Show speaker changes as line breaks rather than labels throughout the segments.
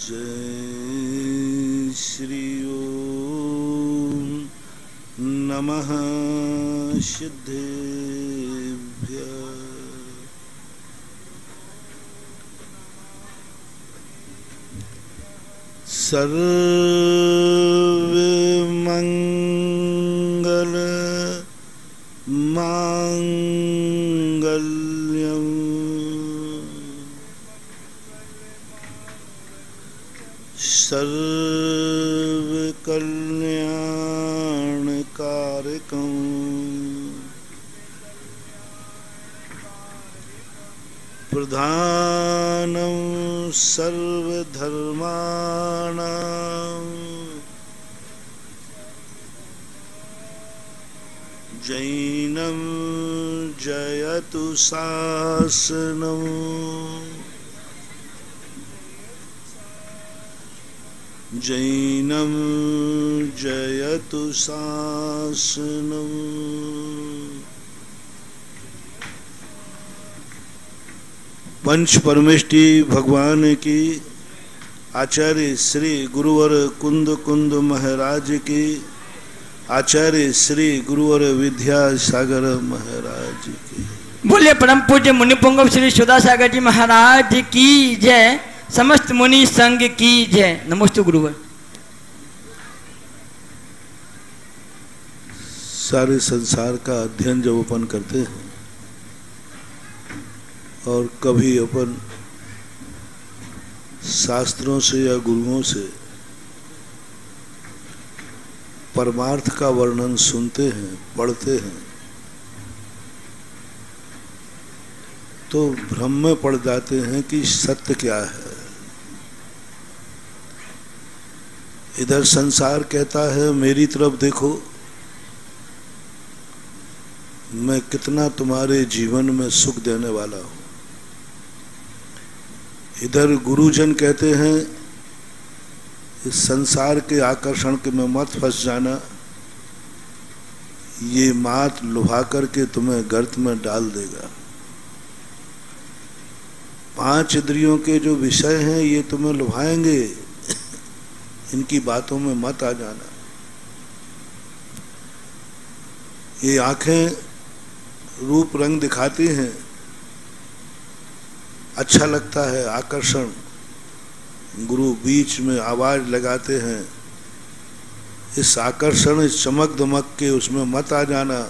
जय श्री ओम नमः सिद्धेभ्य। सर्वमंगल मांगल्यम सर्वकल्याणकारकम् प्रधानं सर्वधर्माणां जैनं जयतु शासनम् जैनं जयतु शासनम्। पंच परमेष्टि भगवान की, आचार्य श्री गुरुवर कुंद कुंद महाराज की, आचार्य श्री गुरुवर विद्यासागर महाराज की।
बोले परम पूज्य मुनि पुंगव श्री सुधासागर जी महाराज की जय। समस्त मुनि संघ की जय। नमस्ते गुरुवर।
सारे संसार का अध्ययन जब अपन करते हैं और कभी अपन शास्त्रों से या गुरुओं से परमार्थ का वर्णन सुनते हैं, पढ़ते हैं, तो भ्रम में पड़ जाते हैं कि सत्य क्या है। इधर संसार कहता है मेरी तरफ देखो, मैं कितना तुम्हारे जीवन में सुख देने वाला हूं। इधर गुरुजन कहते हैं इस संसार के आकर्षण के में मत फंस जाना, ये मात लुभा करके तुम्हें गर्त में डाल देगा। 5 इंद्रियों के जो विषय हैं ये तुम्हें लुभाएंगे, इनकी बातों में मत आ जाना। ये आंखें रूप रंग दिखाती हैं, अच्छा लगता है आकर्षण, गुरु बीच में आवाज लगाते हैं, इस आकर्षण इस चमक दमक के उसमें मत आ जाना,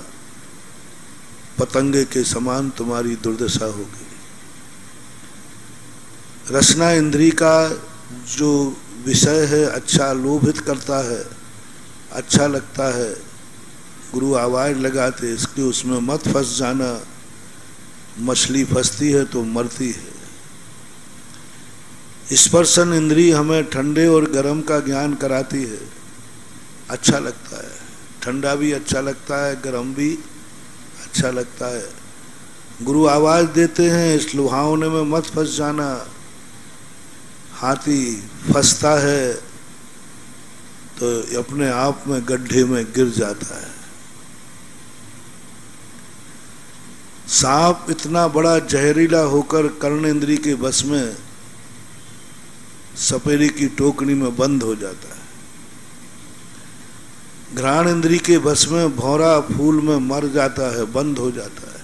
पतंगे के समान तुम्हारी दुर्दशा होगी। रसना इंद्री का जो विषय है अच्छा लोभित करता है, अच्छा लगता है, गुरु आवाज लगाते इसके उसमें मत फंस जाना, मछली फंसती है तो मरती है। स्पर्शन इंद्री हमें ठंडे और गर्म का ज्ञान कराती है, अच्छा लगता है, ठंडा भी अच्छा लगता है, गर्म भी अच्छा लगता है। गुरु आवाज देते हैं इस लुभावने में मत फंस जाना, हाथी फंसता है तो अपने आप में गड्ढे में गिर जाता है। सांप इतना बड़ा जहरीला होकर कर्णेंद्री के बस में सपेरी की टोकरी में बंद हो जाता है। घ्राण इंद्री के बस में भौरा फूल में मर जाता है, बंद हो जाता है।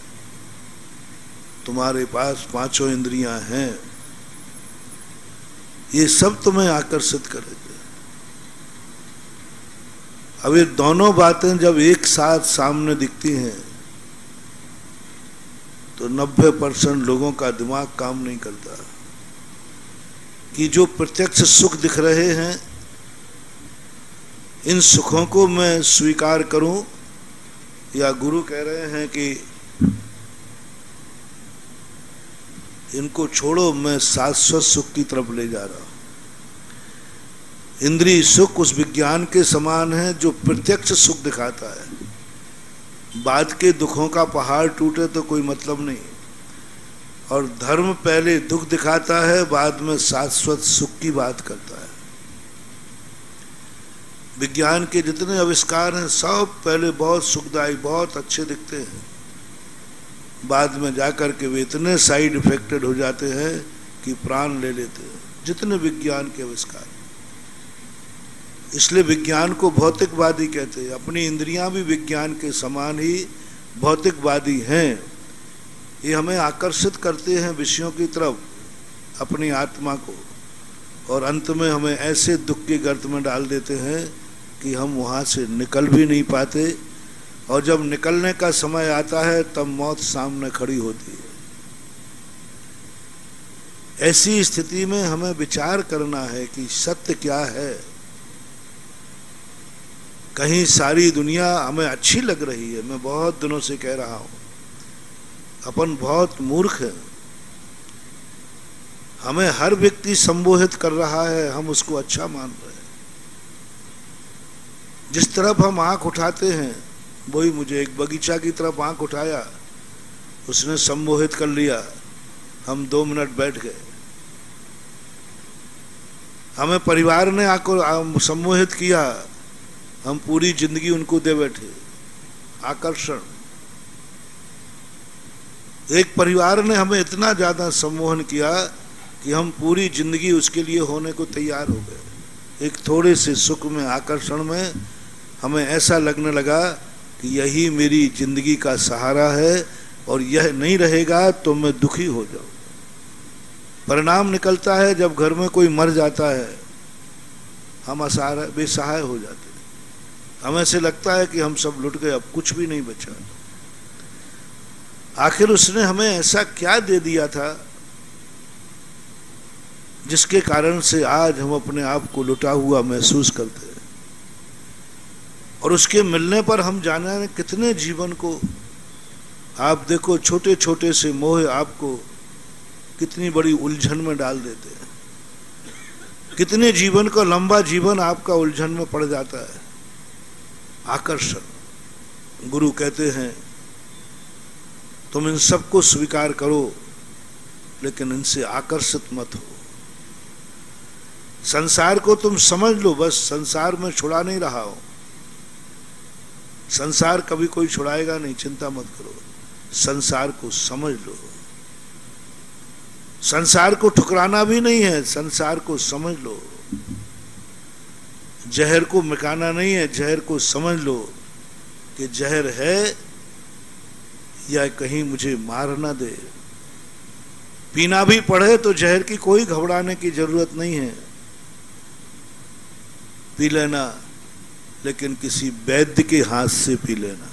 तुम्हारे पास 5 इंद्रियां हैं, ये सब तुम्हें आकर्षित करेंगे। अब ये दोनों बातें जब एक साथ सामने दिखती हैं तो 90% लोगों का दिमाग काम नहीं करता कि जो प्रत्यक्ष सुख दिख रहे हैं, इन सुखों को मैं स्वीकार करूं, या गुरु कह रहे हैं कि इनको छोड़ो, मैं शाश्वत सुख की तरफ ले जा रहा हूं। इंद्रिय सुख उस विज्ञान के समान है जो प्रत्यक्ष सुख दिखाता है। बाद के दुखों का पहाड़ टूटे तो कोई मतलब नहीं, और धर्म पहले दुख दिखाता है, बाद में शाश्वत सुख की बात करता है। विज्ञान के जितने आविष्कार हैं सब पहले बहुत सुखदायी, बहुत अच्छे दिखते हैं, बाद में जाकर के वे इतने साइड इफेक्टेड हो जाते हैं कि प्राण ले लेते हैं, जितने विज्ञान के आविष्कार। इसलिए विज्ञान को भौतिकवादी कहते हैं। अपनी इंद्रियां भी विज्ञान के समान ही भौतिकवादी हैं। ये हमें आकर्षित करते हैं विषयों की तरफ, अपनी आत्मा को, और अंत में हमें ऐसे दुख के गर्त में डाल देते हैं कि हम वहाँ से निकल भी नहीं पाते, और जब निकलने का समय आता है तब मौत सामने खड़ी होती है। ऐसी स्थिति में हमें विचार करना है कि सत्य क्या है। कहीं सारी दुनिया हमें अच्छी लग रही है, मैं बहुत दिनों से कह रहा हूं, अपन बहुत मूर्ख है। हमें हर व्यक्ति संबोधित कर रहा है, हम उसको अच्छा मान रहे हैं। जिस तरफ हम आंख उठाते हैं, वही, मुझे एक बगीचा की तरफ आंख उठाया, उसने संबोधित कर लिया, हम 2 मिनट बैठ गए। हमें परिवार ने आको सम्मोहित किया, हम पूरी जिंदगी उनको दे बैठे। आकर्षण। एक परिवार ने हमें इतना ज्यादा सम्मोहन किया कि हम पूरी जिंदगी उसके लिए होने को तैयार हो गए। एक थोड़े से सुख में, आकर्षण में हमें ऐसा लगने लगा कि यही मेरी जिंदगी का सहारा है, और यह नहीं रहेगा तो मैं दुखी हो जाऊं। परिणाम निकलता है जब घर में कोई मर जाता है, हम असहाय, बेसहाय हो जाते हैं। हमें ऐसे लगता है कि हम सब लुट गए, अब कुछ भी नहीं बचा। आखिर उसने हमें ऐसा क्या दे दिया था जिसके कारण से आज हम अपने आप को लुटा हुआ महसूस करते हैं। और उसके मिलने पर हम जाने कितने जीवन को, आप देखो, छोटे छोटे से मोह आपको कितनी बड़ी उलझन में डाल देते हैं। कितने जीवन का लंबा जीवन आपका उलझन में पड़ जाता है। आकर्षण। गुरु कहते हैं तुम इन सबको स्वीकार करो, लेकिन इनसे आकर्षित मत हो। संसार को तुम समझ लो, बस संसार में छुड़ा नहीं रहा हो। संसार कभी कोई छुड़ाएगा नहीं, चिंता मत करो। संसार को समझ लो। संसार को ठुकराना भी नहीं है, संसार को समझ लो। जहर को मिटाना नहीं है, जहर को समझ लो कि जहर है या कहीं मुझे मार ना दे। पीना भी पड़े तो जहर की कोई घबराने की जरूरत नहीं है, पी लेना, लेकिन किसी वैद्य के हाथ से पी लेना।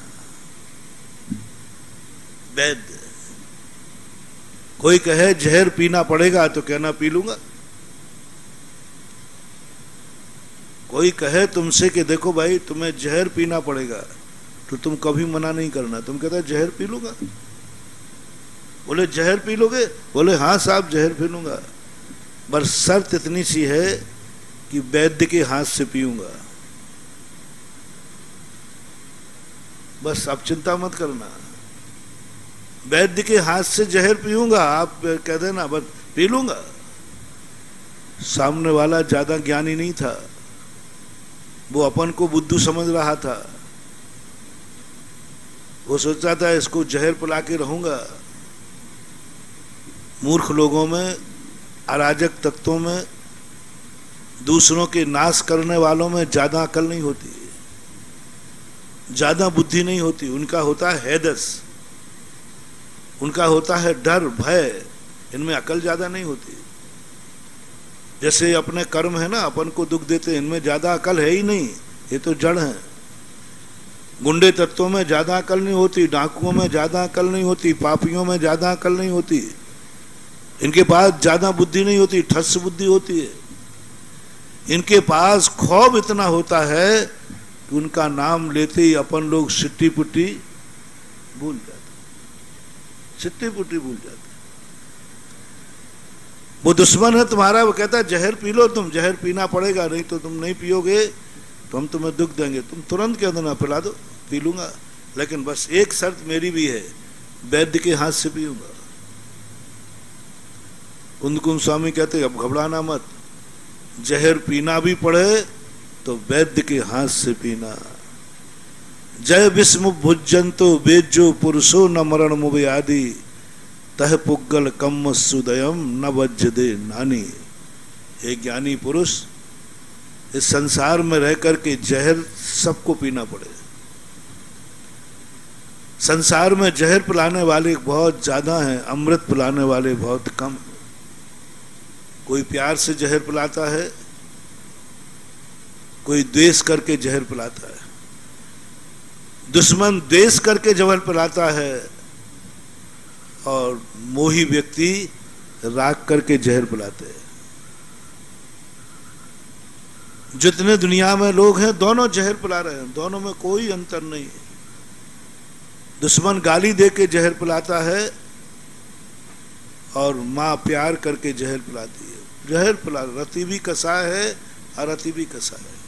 वैद्य। कोई कहे जहर पीना पड़ेगा तो कहना पी लूंगा। कोई कहे तुमसे कि देखो भाई तुम्हें जहर पीना पड़ेगा, तो तुम कभी मना नहीं करना, तुम कहते जहर पी लूंगा। बोले जहर पी लोगे? बोले हाँ साहब जहर पी लूंगा, बस शर्त इतनी सी है कि वैद्य के हाथ से पीऊंगा। बस आप चिंता मत करना, वैद्य के हाथ से जहर पीऊंगा, आप कह देना बस पी लूंगा। सामने वाला ज्यादा ज्ञानी नहीं था, वो अपन को बुद्धू समझ रहा था। वो सोचता था इसको जहर पिला के रहूंगा। मूर्ख लोगों में, अराजक तत्वों में, दूसरों के नाश करने वालों में ज्यादा अकल नहीं होती, ज्यादा बुद्धि नहीं होती। उनका होता है हैदस, उनका होता है डर, भय। इनमें अकल ज्यादा नहीं होती। जैसे अपने कर्म है ना, अपन को दुख देते हैं, इनमें ज्यादा अकल है ही नहीं, ये तो जड़ है। गुंडे तत्वों में ज्यादा अकल नहीं होती, डाकुओं में ज्यादा अकल नहीं होती, पापियों में ज्यादा अकल नहीं होती, इनके पास ज्यादा बुद्धि नहीं होती, ठस बुद्धि होती है। इनके पास खौफ इतना होता है कि उनका नाम लेते ही अपन लोग सिट्टी पुट्टी भूल जाते, सिट्टी पुट्टी भूल जाते। वो दुश्मन है तुम्हारा, वो कहता है जहर पी लो, तुम जहर पीना पड़ेगा, नहीं तो तुम नहीं पियोगे तो हम तुम्हें दुख देंगे। तुम तुरंत कह दो ना पिला दो, पी लूंगा, लेकिन बस एक शर्त मेरी भी है, वैद्य के हाथ से पीऊंगा। कुंद स्वामी कहते अब घबराना मत, जहर पीना भी पड़े तो वैद्य के हाथ से पीना। जय विस्म भुजंतो बेजो पुरुषो न मरण मुबे आदि, तह पुग्गल कम सुदयम न वज्ज दे नानी। एक ज्ञानी पुरुष इस संसार में रह करके जहर सबको पीना पड़े। संसार में जहर पिलाने वाले बहुत ज्यादा हैं, अमृत पिलाने वाले बहुत कम। कोई प्यार से जहर पिलाता है, कोई द्वेष करके जहर पिलाता है। दुश्मन द्वेष करके जहर पिलाता है और मोही व्यक्ति राग करके जहर पिलाते हैं। जितने दुनिया में लोग हैं दोनों जहर पिला रहे हैं, दोनों में कोई अंतर नहीं है। दुश्मन गाली दे के जहर पिलाता है और माँ प्यार करके जहर पिलाती है। जहर पिला, रति भी कसाय है और रति भी कसाय है,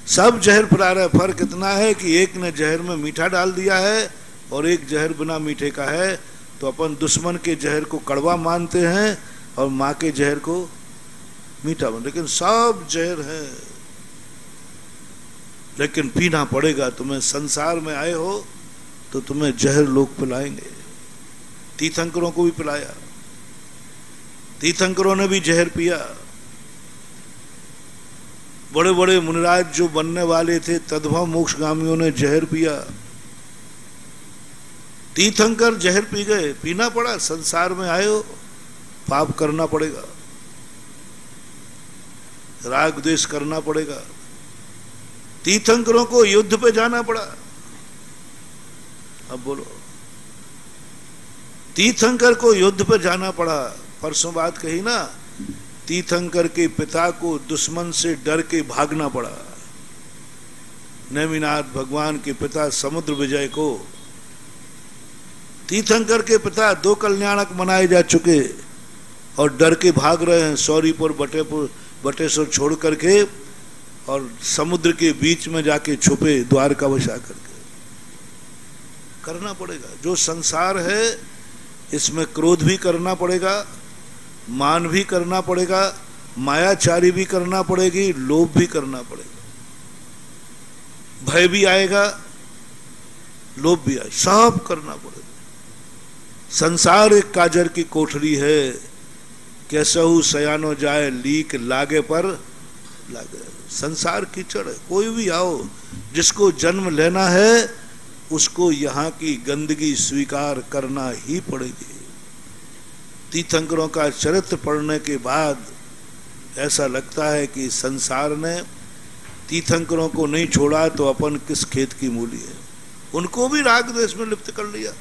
सब जहर पिला रहे। फर्क इतना है कि एक ने जहर में मीठा डाल दिया है और एक जहर बिना मीठे का है। तो अपन दुश्मन के जहर को कड़वा मानते हैं और माँ के जहर को मीठा मानते, लेकिन सब जहर है। लेकिन पीना पड़ेगा तुम्हें, संसार में आए हो तो तुम्हें जहर लोग पिलाएंगे। तीर्थंकरों को भी पिलाया, तीर्थंकरों ने भी जहर पिया। बड़े बड़े मुनिराज जो बनने वाले थे तद्भव मोक्षगामियों ने जहर पिया। तीर्थंकर जहर पी गए, पीना पड़ा। संसार में आए हो, पाप करना पड़ेगा, राग द्वेष करना पड़ेगा। तीर्थंकरों को युद्ध पे जाना पड़ा। अब बोलो, तीर्थंकर को युद्ध पे जाना पड़ा। परसों बात कही ना, तीर्थंकर के पिता को दुश्मन से डर के भागना पड़ा। नेमिनाथ भगवान के पिता समुद्र विजय को, तीर्थंकर के पिता 2 कल्याणक मनाए जा चुके और डर के भाग रहे हैं सौरीपुर बटेश्वर छोड़ करके, और समुद्र के बीच में जाके छुपे द्वारका बसा करके। करना पड़ेगा जो संसार है, इसमें क्रोध भी करना पड़ेगा, मान भी करना पड़ेगा, मायाचारी भी करना पड़ेगी, लोभ भी करना पड़ेगा, भय भी आएगा, लोभ भी आएगा, सब करना पड़ेगा। संसार एक काजर की कोठरी है, कैसहु सयानो जाए लीक लागे पर लागे। संसार कीचड़ है, कोई भी आओ, जिसको जन्म लेना है उसको यहाँ की गंदगी स्वीकार करना ही पड़ेगी। तीर्थंकरों का चरित्र पढ़ने के बाद ऐसा लगता है कि संसार ने तीर्थंकरों को नहीं छोड़ा तो अपन किस खेत की मूली है। उनको भी राग द्वेष में लिप्त कर लिया,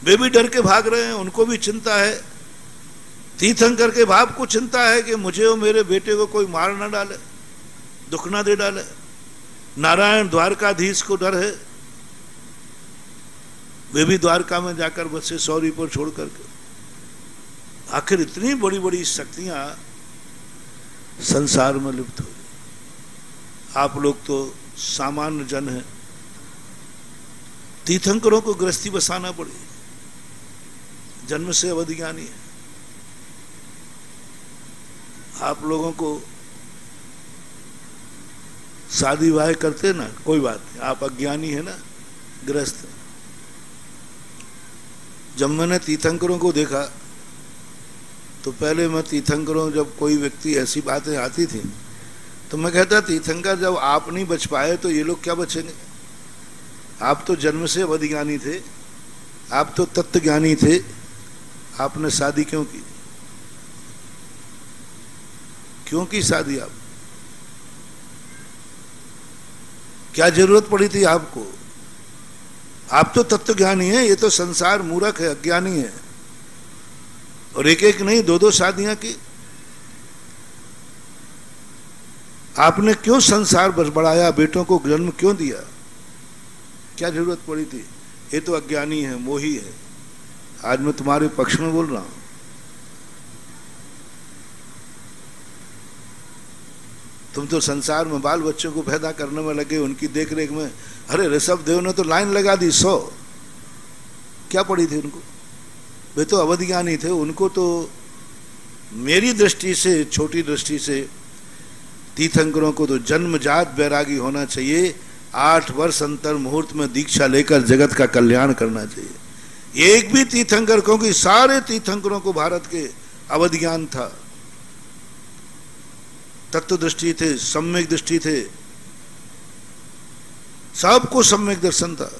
वे भी डर के भाग रहे हैं, उनको भी चिंता है। तीर्थंकर के बाप को चिंता है कि मुझे और मेरे बेटे को कोई मार ना डाले, दुख ना दे डाले। नारायण द्वारकाधीश को डर है, वे भी द्वारका में जाकर बसे सौरीपुर छोड़ करके। आखिर इतनी बड़ी बड़ी शक्तियां संसार में लिप्त हो गई। आप लोग तो सामान्य जन हैं, तीर्थंकरों को गृहस्थी बसाना पड़ी, जन्म से अवधि ज्ञानी है। आप लोगों को शादी विवाह करते ना, कोई बात नहीं, आप अज्ञानी है ना, गृहस्थ। जब मैंने तीर्थंकरों को देखा तो पहले मैं तीर्थंकरों, जब कोई व्यक्ति ऐसी बातें आती थी तो मैं कहता तीर्थंकर जब आप नहीं बच पाए तो ये लोग क्या बचेंगे। आप तो जन्म से अवधिज्ञानी थे, आप तो तत्व ज्ञानी थे, आपने शादी क्यों की? क्यों की शादी? आप क्या जरूरत पड़ी थी आपको? आप तो तत्व ज्ञानी है, ये तो संसार मूर्ख है, अज्ञानी है। और एक एक नहीं, दो दो शादियां की। आपने क्यों संसार बढ़ाया, बेटों को जन्म क्यों दिया? क्या जरूरत पड़ी थी? ये तो अज्ञानी है, मोही है। आज मैं तुम्हारे पक्ष में बोल रहा हूं। तुम तो संसार में बाल बच्चों को पैदा करने में लगे, उनकी देख रेख में। अरे ऋषभ देव ने तो लाइन लगा दी 100। क्या पड़ी थी उनको? वे तो अवधिज्ञानी थे। उनको तो मेरी दृष्टि से, छोटी दृष्टि से, तीर्थंकरों को तो जन्मजात बैरागी होना चाहिए। 8 वर्ष अंतर मुहूर्त में दीक्षा लेकर जगत का कल्याण करना चाहिए। एक भी तीर्थंकर, क्योंकि सारे तीर्थंकरों को भारत के अवधिज्ञान था, तत्व दृष्टि थे, सम्यक दृष्टि थे, सबको सम्यक दर्शन था,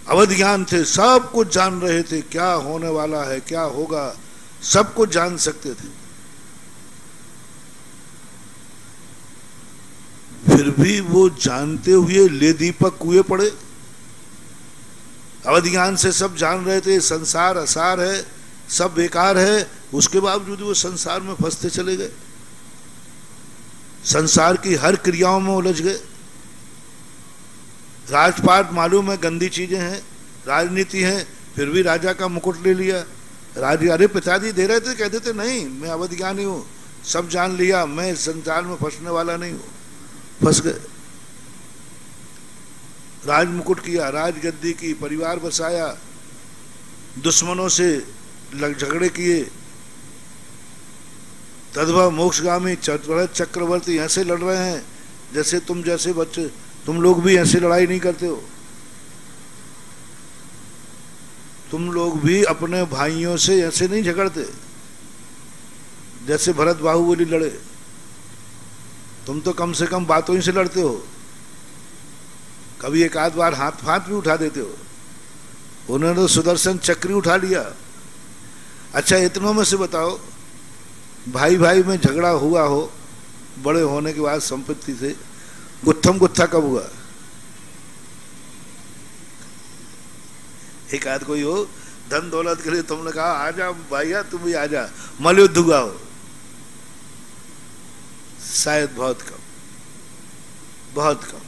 अवधिज्ञान थे, सब कुछ जान रहे थे। क्या होने वाला है, क्या होगा, सब कुछ जान सकते थे। फिर भी वो जानते हुए ले दीपक कुएं पड़े। अवधिज्ञान से सब जान रहे थे, संसार असार है, सब बेकार है, उसके बावजूद वो संसार में फंसते चले गए, संसार की हर क्रियाओं में उलझ गए। राजपाट मालूम है गंदी चीजें हैं, राजनीति है, फिर भी राजा का मुकुट ले लिया। राजा, अरे पिताजी दे रहे थे, कहते थे नहीं मैं अवधिज्ञानी हूं, सब जान लिया, मैं संसार में फंसने वाला नहीं हूं। फंस गए। राज मुकुट किया, राजगद्दी की, परिवार बसाया, दुश्मनों से झगड़े किए, तद्भव मोक्षगामी चक्रवर्ती ऐसे लड़ रहे हैं जैसे तुम जैसे बच्चे, तुम लोग भी ऐसे लड़ाई नहीं करते हो। तुम लोग भी अपने भाइयों से ऐसे नहीं झगड़ते जैसे भरत बाहुबली लड़े। तुम तो कम से कम बातों ही से लड़ते हो, कभी एक आध बार हाथ फाथ भी उठा देते हो। उन्होंने तो सुदर्शन चक्र उठा लिया। अच्छा, इतनों में से बताओ, भाई भाई में झगड़ा हुआ हो, बड़े होने के बाद संपत्ति से, गुत्थम गुत्था कब हुआ? एक आध कोई हो, धन दौलत के लिए तुमने कहा आजा भैया तुम भी आजा, मलयुद्ध हुआ हो? शायद बहुत कम, बहुत कम।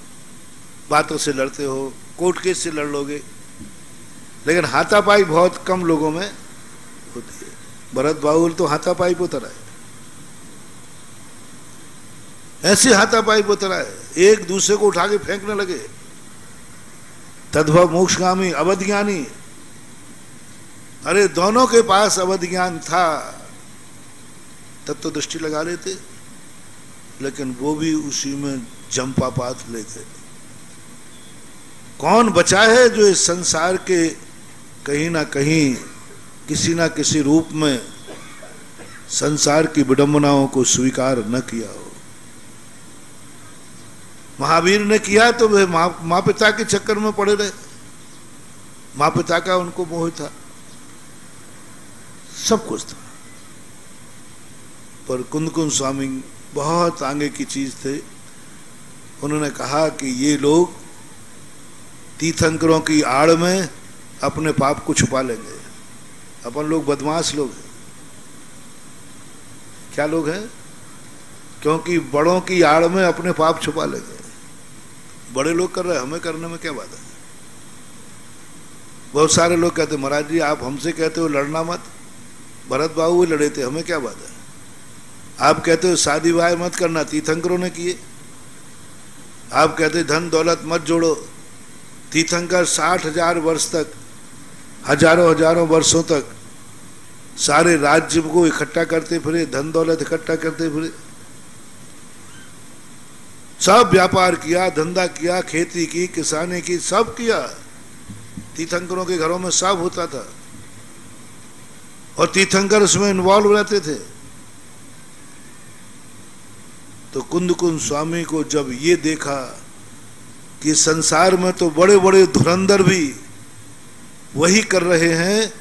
बातों से लड़ते हो, कोर्ट केस से लड़ लोगे, लेकिन हाथापाई बहुत कम लोगों में होती है। भरत बाहुल तो हाथापाई पे उतरा है, ऐसे हाथापाई पे उतरा है, एक दूसरे को उठा के फेंकने लगे। तद्भव मोक्षगामी, अवधिज्ञानी, अरे दोनों के पास अवधिज्ञान था, तत्व दृष्टि लगा लेते, लेकिन वो भी उसी में जंपापात लेते। कौन बचा है जो इस संसार के कहीं ना कहीं, किसी ना किसी रूप में संसार की विडंबनाओं को स्वीकार न किया हो? महावीर ने किया तो वे माँ पिता के चक्कर में पड़े रहे, माँ पिता का उनको मोह था, सब कुछ था। पर कुंद स्वामी बहुत आगे की चीज थे। उन्होंने कहा कि ये लोग तीर्थंकरों की आड़ में अपने पाप को छुपा लेंगे। अपन लोग बदमाश लोग हैं। क्या लोग हैं? क्योंकि बड़ों की आड़ में अपने पाप छुपा लेंगे। बड़े लोग कर रहे हैं, हमें करने में क्या बात है? बहुत सारे लोग कहते महाराज जी आप हमसे कहते हो लड़ना मत, भरत बाबू भी लड़े थे, हमें क्या बात है? आप कहते हो शादी विवाह मत करना, तीर्थंकरों ने किए। आप कहते धन दौलत मत जोड़ो, तीर्थंकर 60,000 वर्ष तक, हजारों वर्षों तक सारे राज्य को इकट्ठा करते फिरे, धन दौलत इकट्ठा करते फिरे, सब व्यापार किया, धंधा किया, खेती की, किसानी की, सब किया। तीर्थंकरों के घरों में सब होता था और तीर्थंकर उसमें इन्वॉल्व रहते थे। तो कुंद स्वामी को जब ये देखा कि संसार में तो बड़े बड़े धुरंधर भी वही कर रहे हैं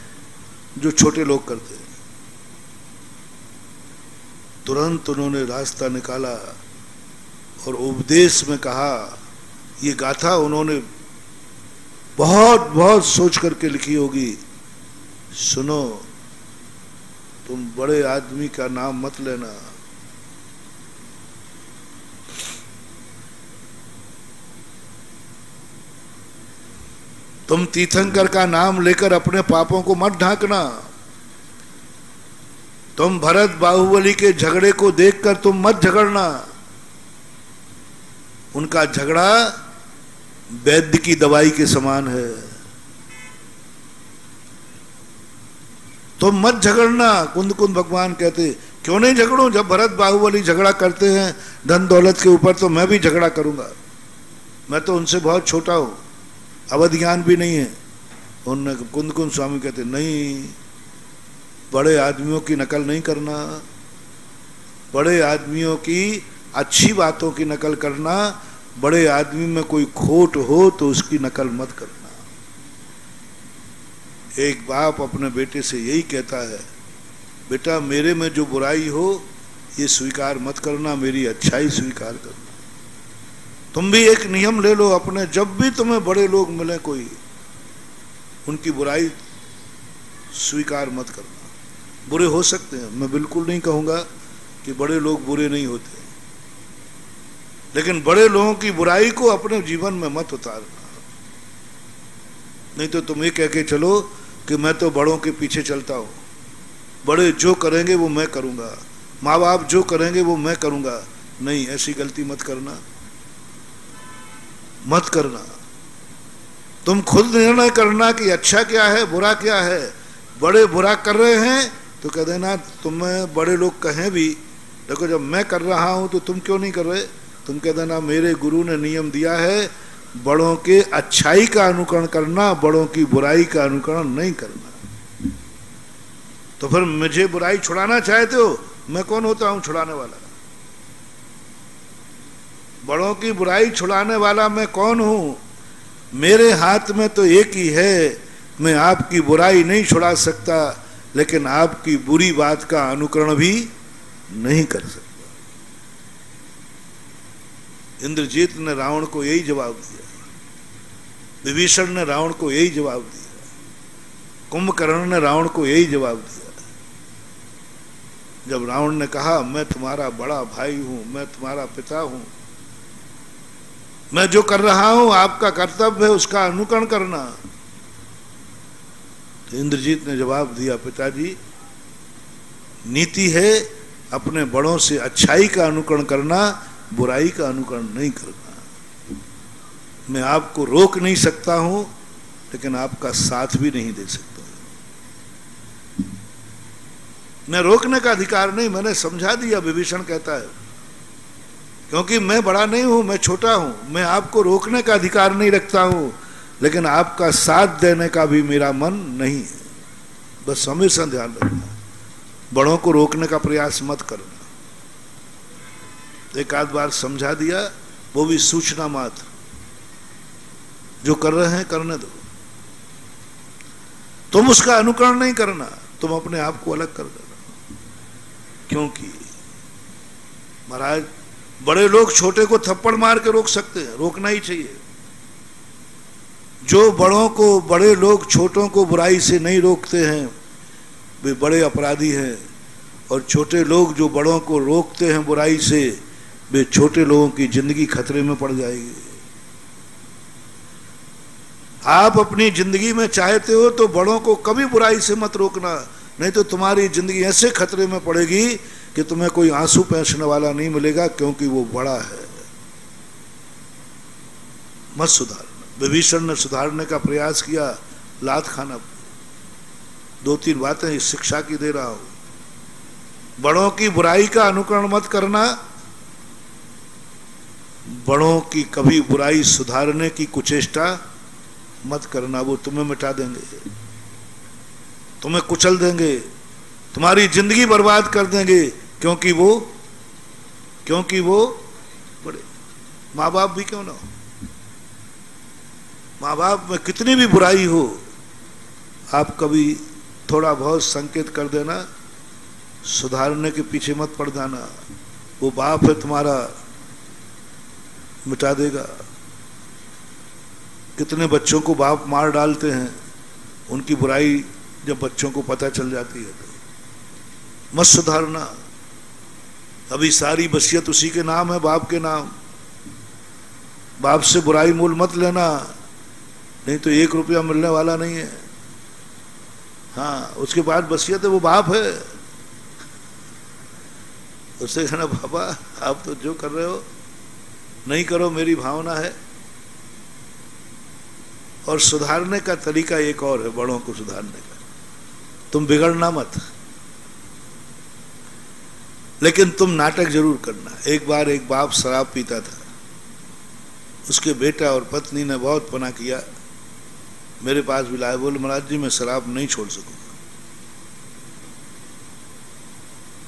जो छोटे लोग करते हैं, तुरंत उन्होंने रास्ता निकाला और उपदेश में कहा, ये गाथा उन्होंने बहुत बहुत सोच करके लिखी होगी। सुनो, तुम बड़े आदमी का नाम मत लेना, तुम तीर्थंकर का नाम लेकर अपने पापों को मत ढांकना, तुम भरत बाहुबली के झगड़े को देखकर तुम मत झगड़ना, उनका झगड़ा वैद्य की दवाई के समान है, तुम मत झगड़ना। कुंद कुंद भगवान कहते, क्यों नहीं झगड़ूं? जब भरत बाहुबली झगड़ा करते हैं धन दौलत के ऊपर, तो मैं भी झगड़ा करूंगा, मैं तो उनसे बहुत छोटा हूं, अवध ज्ञान भी नहीं है। उन कुंद कुंद स्वामी कहते, नहीं, बड़े आदमियों की नकल नहीं करना, बड़े आदमियों की अच्छी बातों की नकल करना, बड़े आदमी में कोई खोट हो तो उसकी नकल मत करना। एक बाप अपने बेटे से यही कहता है, बेटा मेरे में जो बुराई हो ये स्वीकार मत करना, मेरी अच्छाई स्वीकार करना। तुम भी एक नियम ले लो अपने, जब भी तुम्हें बड़े लोग मिले कोई, उनकी बुराई स्वीकार मत करना। बुरे हो सकते हैं, मैं बिल्कुल नहीं कहूँगा कि बड़े लोग बुरे नहीं होते, लेकिन बड़े लोगों की बुराई को अपने जीवन में मत उतारना। नहीं तो तुम ये कह के चलो कि मैं तो बड़ों के पीछे चलता हूँ, बड़े जो करेंगे वो मैं करूँगा, माँ बाप जो करेंगे वो मैं करूँगा। नहीं, ऐसी गलती मत करना, मत करना। तुम खुद निर्णय करना कि अच्छा क्या है, बुरा क्या है। बड़े बुरा कर रहे हैं तो कह देना, तुम्हें बड़े लोग कहें भी, देखो जब मैं कर रहा हूं तो तुम क्यों नहीं कर रहे, तुम कह देना मेरे गुरु ने नियम दिया है बड़ों के अच्छाई का अनुकरण करना, बड़ों की बुराई का अनुकरण नहीं करना। तो फिर मुझे बुराई छुड़ाना चाहते हो, मैं कौन होता हूं छुड़ाने वाला? बड़ों की बुराई छुड़ाने वाला मैं कौन हूं? मेरे हाथ में तो एक ही है, मैं आपकी बुराई नहीं छुड़ा सकता, लेकिन आपकी बुरी बात का अनुकरण भी नहीं कर सकता। इंद्रजीत ने रावण को यही जवाब दिया, विभीषण ने रावण को यही जवाब दिया, कुंभकर्ण ने रावण को यही जवाब दिया। जब रावण ने कहा मैं तुम्हारा बड़ा भाई हूं, मैं तुम्हारा पिता हूं, मैं जो कर रहा हूं आपका कर्तव्य है उसका अनुकरण करना, तो इंद्रजीत ने जवाब दिया, पिताजी नीति है अपने बड़ों से अच्छाई का अनुकरण करना, बुराई का अनुकरण नहीं करना। मैं आपको रोक नहीं सकता हूं, लेकिन आपका साथ भी नहीं दे सकता। मैं रोकने का अधिकार नहीं, मैंने समझा दिया, विभीषण कहता है, क्योंकि मैं बड़ा नहीं हूं, मैं छोटा हूं, मैं आपको रोकने का अधिकार नहीं रखता हूं, लेकिन आपका साथ देने का भी मेरा मन नहीं है। बस हमेशा ध्यान रखना, बड़ों को रोकने का प्रयास मत करना। एक आध बार समझा दिया, वो भी सूचना मात्र, जो कर रहे हैं करने दो, तुम उसका अनुकरण नहीं करना, तुम अपने आप को अलग कर देना। क्योंकि महाराज बड़े लोग छोटे को थप्पड़ मार के रोक सकते हैं, रोकना ही चाहिए। जो बड़ों को, बड़े लोग छोटों को बुराई से नहीं रोकते हैं वे बड़े अपराधी हैं, और छोटे लोग जो बड़ों को रोकते हैं बुराई से, वे छोटे लोगों की जिंदगी खतरे में पड़ जाएगी। आप अपनी जिंदगी में चाहते हो तो बड़ों को कभी बुराई से मत रोकना, नहीं तो तुम्हारी जिंदगी ऐसे खतरे में पड़ेगी कि तुम्हें कोई आंसू पोंछने वाला नहीं मिलेगा, क्योंकि वो बड़ा है। मत सुधारना। विभीषण ने सुधारने का प्रयास किया, लात खाना। दो तीन बातें इस शिक्षा की दे रहा हूं। बड़ों की बुराई का अनुकरण मत करना, बड़ों की कभी बुराई सुधारने की कुचेष्टा मत करना, वो तुम्हें मिटा देंगे, तुम्हें कुचल देंगे, तुम्हारी जिंदगी बर्बाद कर देंगे, क्योंकि वो बड़े। माँ बाप भी क्यों ना हो, माँ बाप में कितनी भी बुराई हो, आप कभी थोड़ा बहुत संकेत कर देना, सुधारने के पीछे मत पड़ जाना। वो बाप है तुम्हारा, मिटा देगा। कितने बच्चों को बाप मार डालते हैं, उनकी बुराई जब बच्चों को पता चल जाती है तो मत सुधारना। अभी सारी वसीयत उसी के नाम है, बाप के नाम। बाप से बुराई मूल मत लेना, नहीं तो 1 रुपया मिलने वाला नहीं है। हाँ, उसके बाद वसीयत है, वो बाप है। उससे कहना बाबा आप तो जो कर रहे हो नहीं करो, मेरी भावना है। और सुधारने का तरीका एक और है, बड़ों को सुधारने का। तुम बिगड़ना मत, लेकिन तुम नाटक जरूर करना। एक बार एक बाप शराब पीता था, उसके बेटा और पत्नी ने बहुत मना किया, मेरे पास भी लाए, बोले महाराज जी मैं शराब नहीं छोड़ सकूंगा,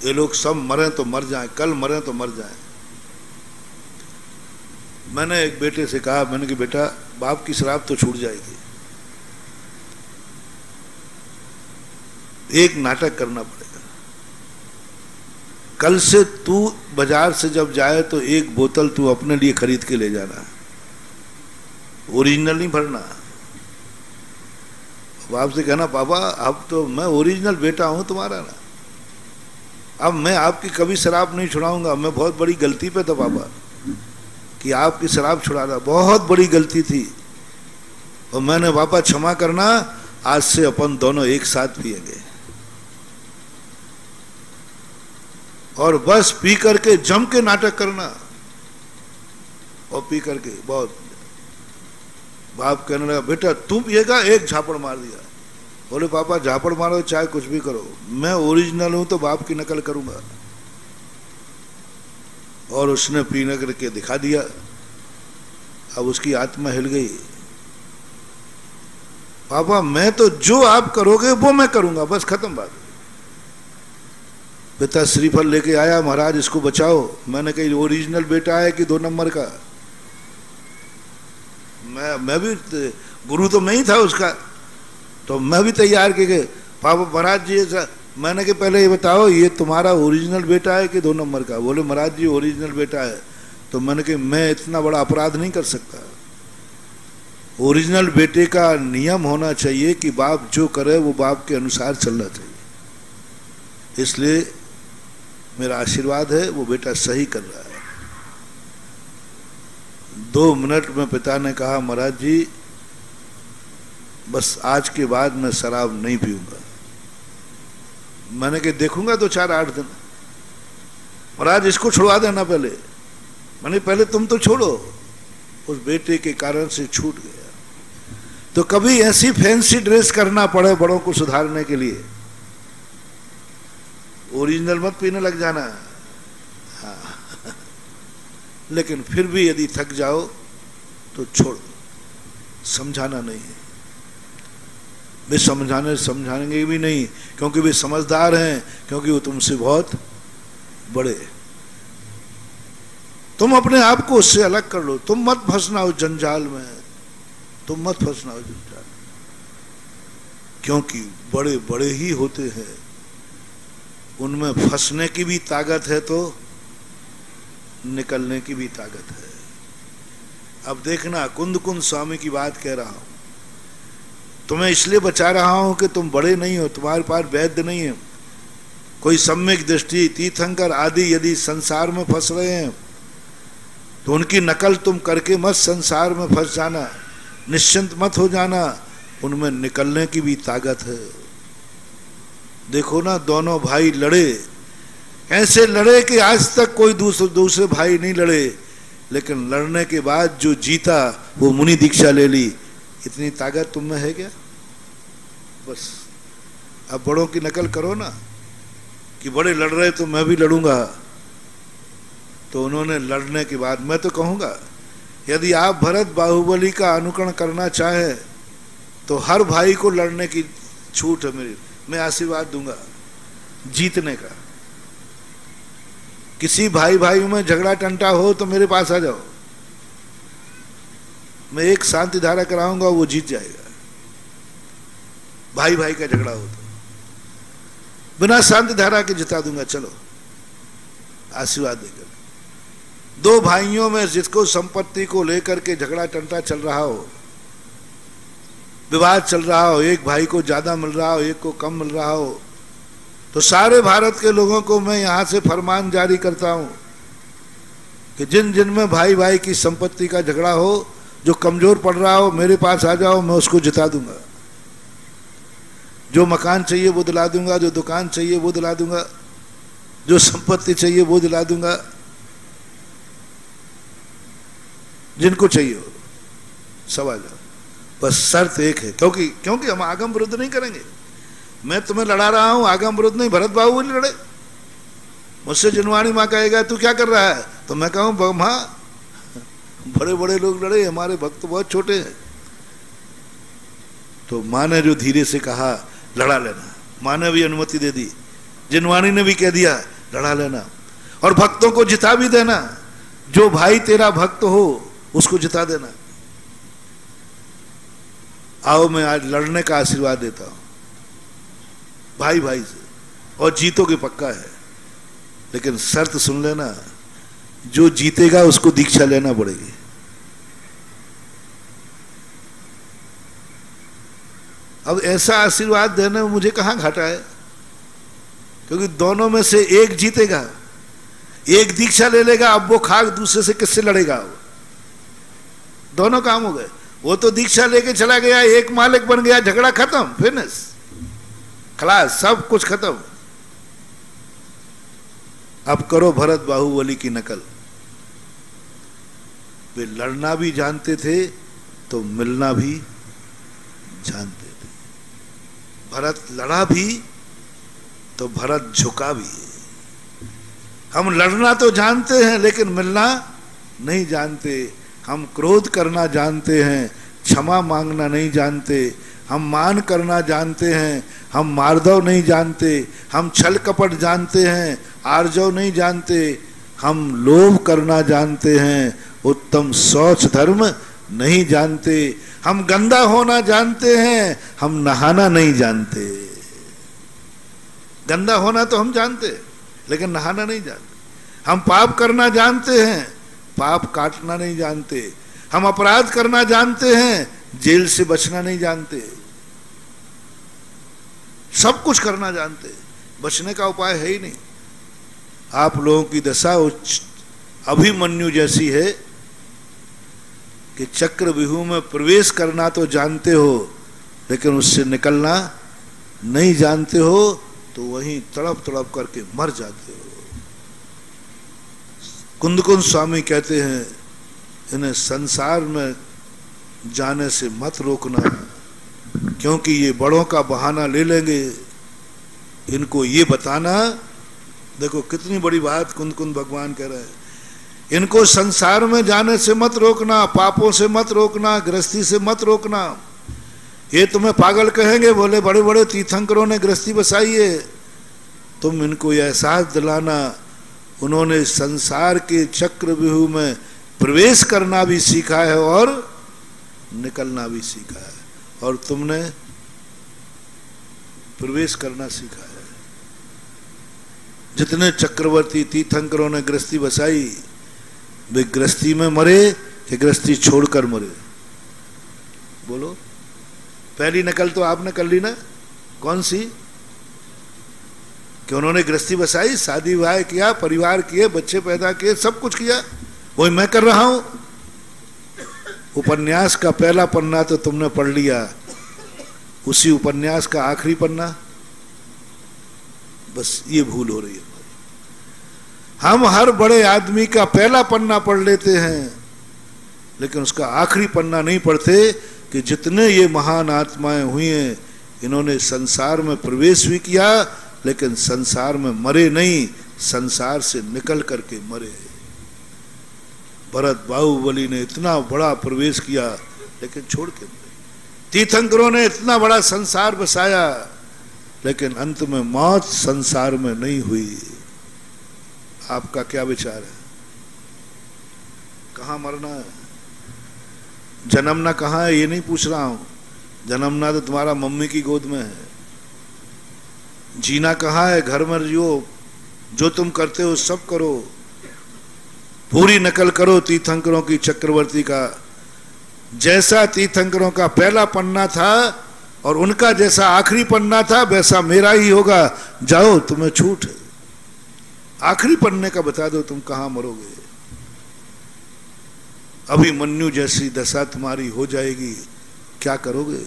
ये लोग सब मरे तो मर जाएं, कल मरे तो मर जाएं। मैंने एक बेटे से कहा, मैंने कि बेटा बाप की शराब तो छूट जाएगी, एक नाटक करना पड़ेगा। कल से तू बाजार से जब जाए तो 1 बोतल तू अपने लिए खरीद के ले जाना, ओरिजिनल नहीं भरना। बाप से कहना पापा अब तो मैं ओरिजिनल बेटा हूं तुम्हारा ना, अब मैं आपकी कभी शराब नहीं छुड़ाऊंगा। मैं बहुत बड़ी गलती पे था पापा कि आपकी शराब छुड़ाना, बहुत बड़ी गलती थी, और मैंने पापा क्षमा करना, आज से अपन दोनों एक साथ पिएंगे, और बस पी करके जम के नाटक करना। और पी करके बहुत, बाप कहने लगा बेटा तू पिएगा, एक झापड़ मार दिया। बोले पापा झापड़ मारो चाहे कुछ भी करो, मैं ओरिजिनल हूं तो बाप की नकल करूंगा। और उसने पीने करके दिखा दिया। अब उसकी आत्मा हिल गई, पापा मैं तो जो आप करोगे वो मैं करूंगा, बस खत्म बात। पिता श्रीफल लेके आया, महाराज इसको बचाओ। मैंने कही ओरिजिनल बेटा है कि 2 नंबर का? मैं भी गुरु तो मैं ही था उसका, तो मैं भी तैयार के गए। पापा महाराज जी मैंने कि पहले ये बताओ ये तुम्हारा ओरिजिनल बेटा है कि 2 नंबर का? बोले महाराज जी ओरिजिनल बेटा है। तो मैंने कि मैं इतना बड़ा अपराध नहीं कर सकता। ओरिजिनल बेटे का नियम होना चाहिए कि बाप जो करे वो बाप के अनुसार चलना चाहिए। इसलिए मेरा आशीर्वाद है वो बेटा सही कर रहा है। 2 मिनट में पिता ने कहा महाराज जी बस आज के बाद मैं शराब नहीं पीऊंगा। मैंने कि देखूंगा 2-4-8 दिन। महाराज इसको छुड़वा देना पहले। मैंने पहले तुम तो छोड़ो। उस बेटे के कारण से छूट गया। तो कभी ऐसी फैंसी ड्रेस करना पड़े बड़ों को सुधारने के लिए, ओरिजिनल मत पीने लग जाना। हाँ लेकिन फिर भी यदि थक जाओ तो छोड़ दो, समझाना नहीं है। वे समझाएंगे भी नहीं, क्योंकि वे समझदार हैं, क्योंकि वो तुमसे बहुत बड़े। तुम अपने आप को उससे अलग कर लो। तुम मत फंसना उस जंजाल में, तुम मत फंसना उस जंजाल में, क्योंकि बड़े बड़े ही होते हैं। उनमें फंसने की भी ताकत है तो निकलने की भी ताकत है। अब देखना, कुंद कुंद स्वामी की बात कह रहा हूं। तुम्हें इसलिए बचा रहा हूं कि तुम बड़े नहीं हो, तुम्हारे पास वैद्य नहीं है, कोई सम्यक दृष्टि। तीर्थंकर आदि यदि संसार में फंस रहे हैं तो उनकी नकल तुम करके मत संसार में फंस जाना, निश्चिंत मत हो जाना। उनमें निकलने की भी ताकत है। देखो ना, दोनों भाई लड़े, ऐसे लड़े कि आज तक कोई दूसरे भाई नहीं लड़े, लेकिन लड़ने के बाद जो जीता वो मुनि दीक्षा ले ली। इतनी ताकत तुम में है क्या? बस अब बड़ों की नकल करो ना, कि बड़े लड़ रहे तो मैं भी लड़ूंगा। तो उन्होंने लड़ने के बाद, मैं तो कहूंगा यदि आप भरत बाहुबली का अनुकरण करना चाहे तो हर भाई को लड़ने की छूट है मेरी। मैं आशीर्वाद दूंगा जीतने का। किसी भाई भाइयों में झगड़ा टंटा हो तो मेरे पास आ जाओ, मैं एक शांति धारा कराऊंगा, वो जीत जाएगा। भाई भाई का झगड़ा हो तो बिना शांति धारा के जिता दूंगा। चलो आशीर्वाद देकर। दो भाइयों में जिसको संपत्ति को लेकर के झगड़ा टंटा चल रहा हो, विवाद चल रहा हो, एक भाई को ज्यादा मिल रहा हो, एक को कम मिल रहा हो, तो सारे भारत के लोगों को मैं यहां से फरमान जारी करता हूं कि जिन जिन में भाई भाई की संपत्ति का झगड़ा हो, जो कमजोर पड़ रहा हो मेरे पास आ जाओ, मैं उसको जिता दूंगा। जो मकान चाहिए वो दिला दूंगा, जो दुकान चाहिए वो दिला दूंगा, जो संपत्ति चाहिए वो दिला दूंगा, जिनको चाहिए हो सब आ जाओ। बस शर्त एक है, क्योंकि हम आगम विरुद्ध नहीं करेंगे। मैं तुम्हें लड़ा रहा हूं, आगम विरुद्ध नहीं, भरत बाबू नहीं लड़े। मुझसे जिनवाणी माँ कहेगा तू क्या कर रहा है, तो मैं कहूं माँ बड़े बड़े लोग लड़े, हमारे भक्त बहुत छोटे हैं। तो माँ ने जो धीरे से कहा लड़ा लेना, माँ ने भी अनुमति दे दी, जिनवाणी ने भी कह दिया लड़ा लेना, और भक्तों को जिता भी देना। जो भाई तेरा भक्त हो उसको जिता देना। आओ मैं आज लड़ने का आशीर्वाद देता हूं भाई भाई से, और जीतोगे पक्का है। लेकिन शर्त सुन लेना, जो जीतेगा उसको दीक्षा लेना पड़ेगी। अब ऐसा आशीर्वाद देने में मुझे कहां घाटा है, क्योंकि दोनों में से एक जीतेगा, एक दीक्षा ले लेगा, अब वो खाक दूसरे से किससे लड़ेगा। दोनों काम हो गए। वो तो दीक्षा लेके चला गया, एक मालिक बन गया, झगड़ा खत्म, फिनिश, खलास, सब कुछ खत्म। अब करो भरत बाहुबली की नकल। वे लड़ना भी जानते थे तो मिलना भी जानते थे। भरत लड़ा भी तो भरत झुका भी। हम लड़ना तो जानते हैं लेकिन मिलना नहीं जानते। हम क्रोध करना जानते हैं, क्षमा मांगना नहीं जानते। हम मान करना जानते हैं, हम मार्दव नहीं जानते। हम छल कपट जानते हैं, आर्जव नहीं जानते। हम लोभ करना जानते हैं, उत्तम शौच धर्म नहीं जानते। हम गंदा होना जानते हैं, हम नहाना नहीं जानते। गंदा होना तो हम जानते लेकिन नहाना नहीं जानते। हम पाप करना जानते हैं, पाप काटना नहीं जानते। हम अपराध करना जानते हैं, जेल से बचना नहीं जानते। सब कुछ करना जानते, बचने का उपाय है ही नहीं। आप लोगों की दशा अभिमन्यु जैसी है कि चक्रव्यूह में प्रवेश करना तो जानते हो लेकिन उससे निकलना नहीं जानते हो, तो वहीं तड़प तड़प करके मर जाते हो। कुंदकुंद स्वामी कहते हैं, इन्हें संसार में जाने से मत रोकना, क्योंकि ये बड़ों का बहाना ले लेंगे। इनको ये बताना, देखो कितनी बड़ी बात कुंदकुंद भगवान कह रहे हैं, इनको संसार में जाने से मत रोकना, पापों से मत रोकना, गृहस्थी से मत रोकना। ये तुम्हें पागल कहेंगे, बोले बड़े बड़े तीर्थंकरों ने गृहस्थी बसाई है। तुम इनको यह एहसास दिलाना, उन्होंने संसार के चक्रव्यूह में प्रवेश करना भी सीखा है और निकलना भी सीखा है, और तुमने प्रवेश करना सीखा है। जितने चक्रवर्ती तीर्थंकरों ने गृहस्थी बसाई, वे गृहस्थी में मरे कि गृहस्थी छोड़कर मरे? बोलो। पहली नकल तो आपने कर ली ना, कौन सी? कि उन्होंने गृहस्थी बसाई, शादी विवाह किया, परिवार किए, बच्चे पैदा किए, सब कुछ किया, वही मैं कर रहा हूं। उपन्यास का पहला पन्ना तो तुमने पढ़ लिया, उसी उपन्यास का आखिरी पन्ना, बस ये भूल हो रही है। हम हर बड़े आदमी का पहला पन्ना पढ़ लेते हैं लेकिन उसका आखिरी पन्ना नहीं पढ़ते कि जितने ये महान आत्माएं हुई हैं, इन्होंने संसार में प्रवेश भी किया लेकिन संसार में मरे नहीं, संसार से निकल करके मरे। भरत बाहुबली ने इतना बड़ा प्रवेश किया लेकिन छोड़ के मरे। तीर्थंकरों ने इतना बड़ा संसार बसाया लेकिन अंत में मौत संसार में नहीं हुई। आपका क्या विचार है? कहाँ मरना है? जन्मना कहाँ है ये नहीं पूछ रहा हूं, जन्मना तो तुम्हारा मम्मी की गोद में है। जीना कहाँ है? घर में जियो, जो तुम करते हो सब करो, पूरी नकल करो तीर्थंकरों की चक्रवर्ती का। जैसा तीर्थंकरों का पहला पन्ना था और उनका जैसा आखिरी पन्ना था वैसा मेरा ही होगा। जाओ, तुम्हें छूट है। आखिरी पन्ने का बता दो तुम कहां मरोगे। अभिमन्यु जैसी दशा तुम्हारी हो जाएगी, क्या करोगे?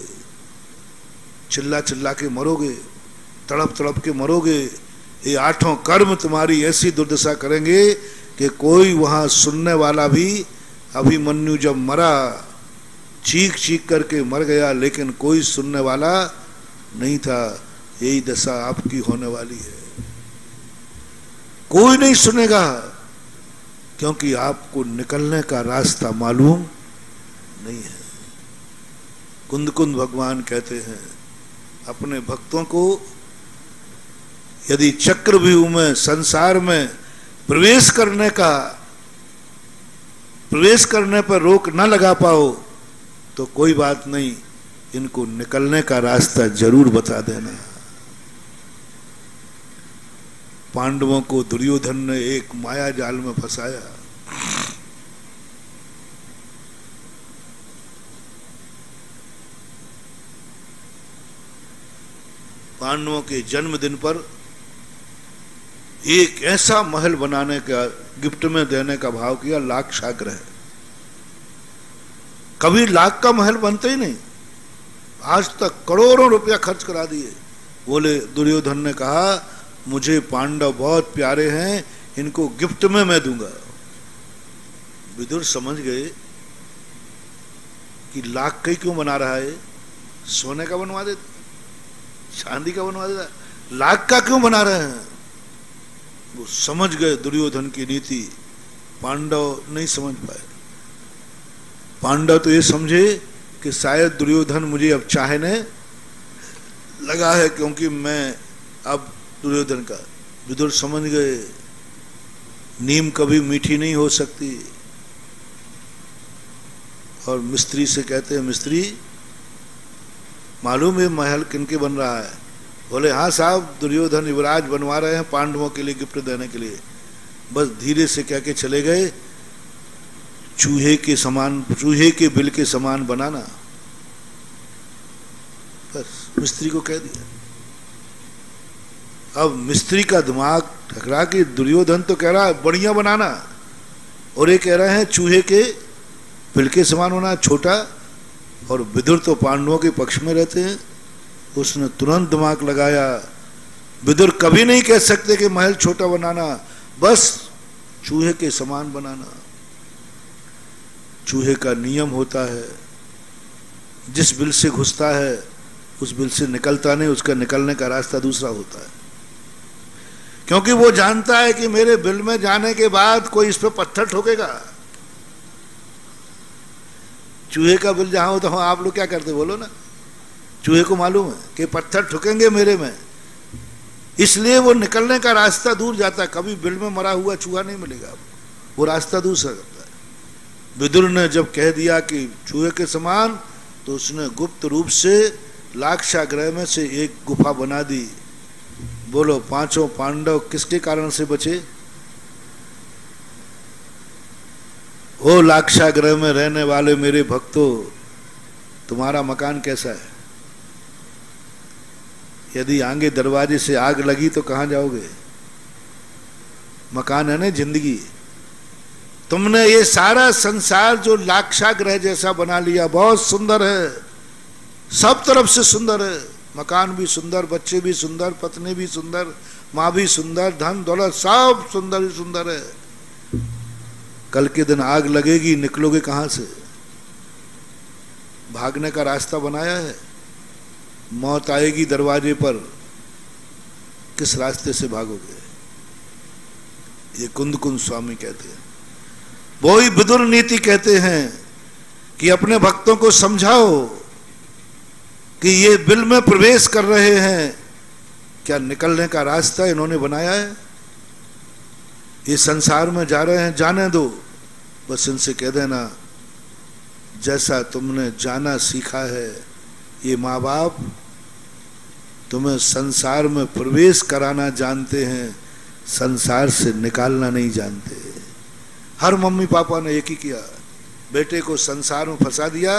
चिल्ला चिल्ला के मरोगे, तड़प तड़प के मरोगे। ये 8 कर्म तुम्हारी ऐसी दुर्दशा करेंगे कि कोई वहां सुनने वाला भी, अभिमन्यु जब मरा चीख चीख करके मर गया, लेकिन कोई सुनने वाला नहीं था। यही दशा आपकी होने वाली है। कोई नहीं सुनेगा, क्योंकि आपको निकलने का रास्ता मालूम नहीं है। कुंद कुंद भगवान कहते हैं अपने भक्तों को, यदि चक्रव्यूह में, संसार में प्रवेश करने पर रोक न लगा पाओ तो कोई बात नहीं, इनको निकलने का रास्ता जरूर बता देना। पांडवों को दुर्योधन ने एक माया जाल में फंसाया। पांडवों के जन्मदिन पर एक ऐसा महल बनाने का, गिफ्ट में देने का भाव किया, लाक्षागृह। कभी लाख का महल बनते ही नहीं, आज तक करोड़ों रुपया खर्च करा दिए। बोले, दुर्योधन ने कहा मुझे पांडव बहुत प्यारे हैं, इनको गिफ्ट में मैं दूंगा। विदुर समझ गए कि लाख का ही क्यों बना रहा है, सोने का बनवा देता, चांदी का बनवा देता, लाख का क्यों बना रहे हैं। वो समझ गए दुर्योधन की नीति, पांडव नहीं समझ पाए। पांडव तो ये समझे कि शायद दुर्योधन मुझे अब चाहने लगा है, क्योंकि मैं अब दुर्योधन का। विदुर समझ गए नीम कभी मीठी नहीं हो सकती। और मिस्त्री से कहते हैं, मिस्त्री मालूम है महल किनके बन रहा है? बोले, हाँ साहब, दुर्योधन युवराज बनवा रहे हैं पांडवों के लिए गिफ्ट देने के लिए। बस धीरे से कह के चले गए, चूहे के बिल के समान बनाना। बस मिस्त्री को कह दिया। अब मिस्त्री का दिमाग ठकरा कि दुर्योधन तो कह रहा है बढ़िया बनाना, और ये कह रहे हैं चूहे के बिल के समान होना, छोटा। और विदुर तो पांडवों के पक्ष में रहते हैं। उसने तुरंत दिमाग लगाया, विदुर कभी नहीं कह सकते कि महल छोटा बनाना, बस चूहे के समान बनाना। चूहे का नियम होता है, जिस बिल से घुसता है उस बिल से निकलता नहीं, उसका निकलने का रास्ता दूसरा होता है। क्योंकि वो जानता है कि मेरे बिल में जाने के बाद कोई इस पे पत्थर ठोकेगा। चूहे का बिल जहां होता हो, आप लोग क्या करते बोलो ना, चूहे को मालूम है कि पत्थर ठुकेंगे मेरे में, इसलिए वो निकलने का रास्ता दूर जाता है। कभी बिल में मरा हुआ चूहा नहीं मिलेगा, वो रास्ता दूसरा करता है। विदुर ने जब कह दिया कि चूहे के समान, तो उसने गुप्त रूप से लाक्षागृह में से एक गुफा बना दी। बोलो, 5 पांडव किसके कारण से बचे? ओ लाक्षागृह में रहने वाले मेरे भक्तों, तुम्हारा मकान कैसा है? यदि आगे दरवाजे से आग लगी तो कहां जाओगे? मकान है ना जिंदगी। तुमने ये सारा संसार जो लाक्षागृह जैसा बना लिया, बहुत सुंदर है, सब तरफ से सुंदर है। मकान भी सुंदर, बच्चे भी सुंदर, पत्नी भी सुंदर, माँ भी सुंदर, धन दौलत सब सुंदर ही सुंदर है। कल के दिन आग लगेगी, निकलोगे कहां से? भागने का रास्ता बनाया है? मौत आएगी दरवाजे पर, किस रास्ते से भागोगे? ये कुंद कुंद स्वामी कहते हैं। वही विदुर नीति कहते हैं कि अपने भक्तों को समझाओ कि ये बिल में प्रवेश कर रहे हैं, क्या निकलने का रास्ता इन्होंने बनाया है? ये संसार में जा रहे हैं, जाने दो। बस इनसे कह देना, जैसा तुमने जाना सीखा है, ये माँ बाप तुम्हें संसार में प्रवेश कराना जानते हैं, संसार से निकालना नहीं जानते। हर मम्मी पापा ने एक ही किया, बेटे को संसार में फंसा दिया।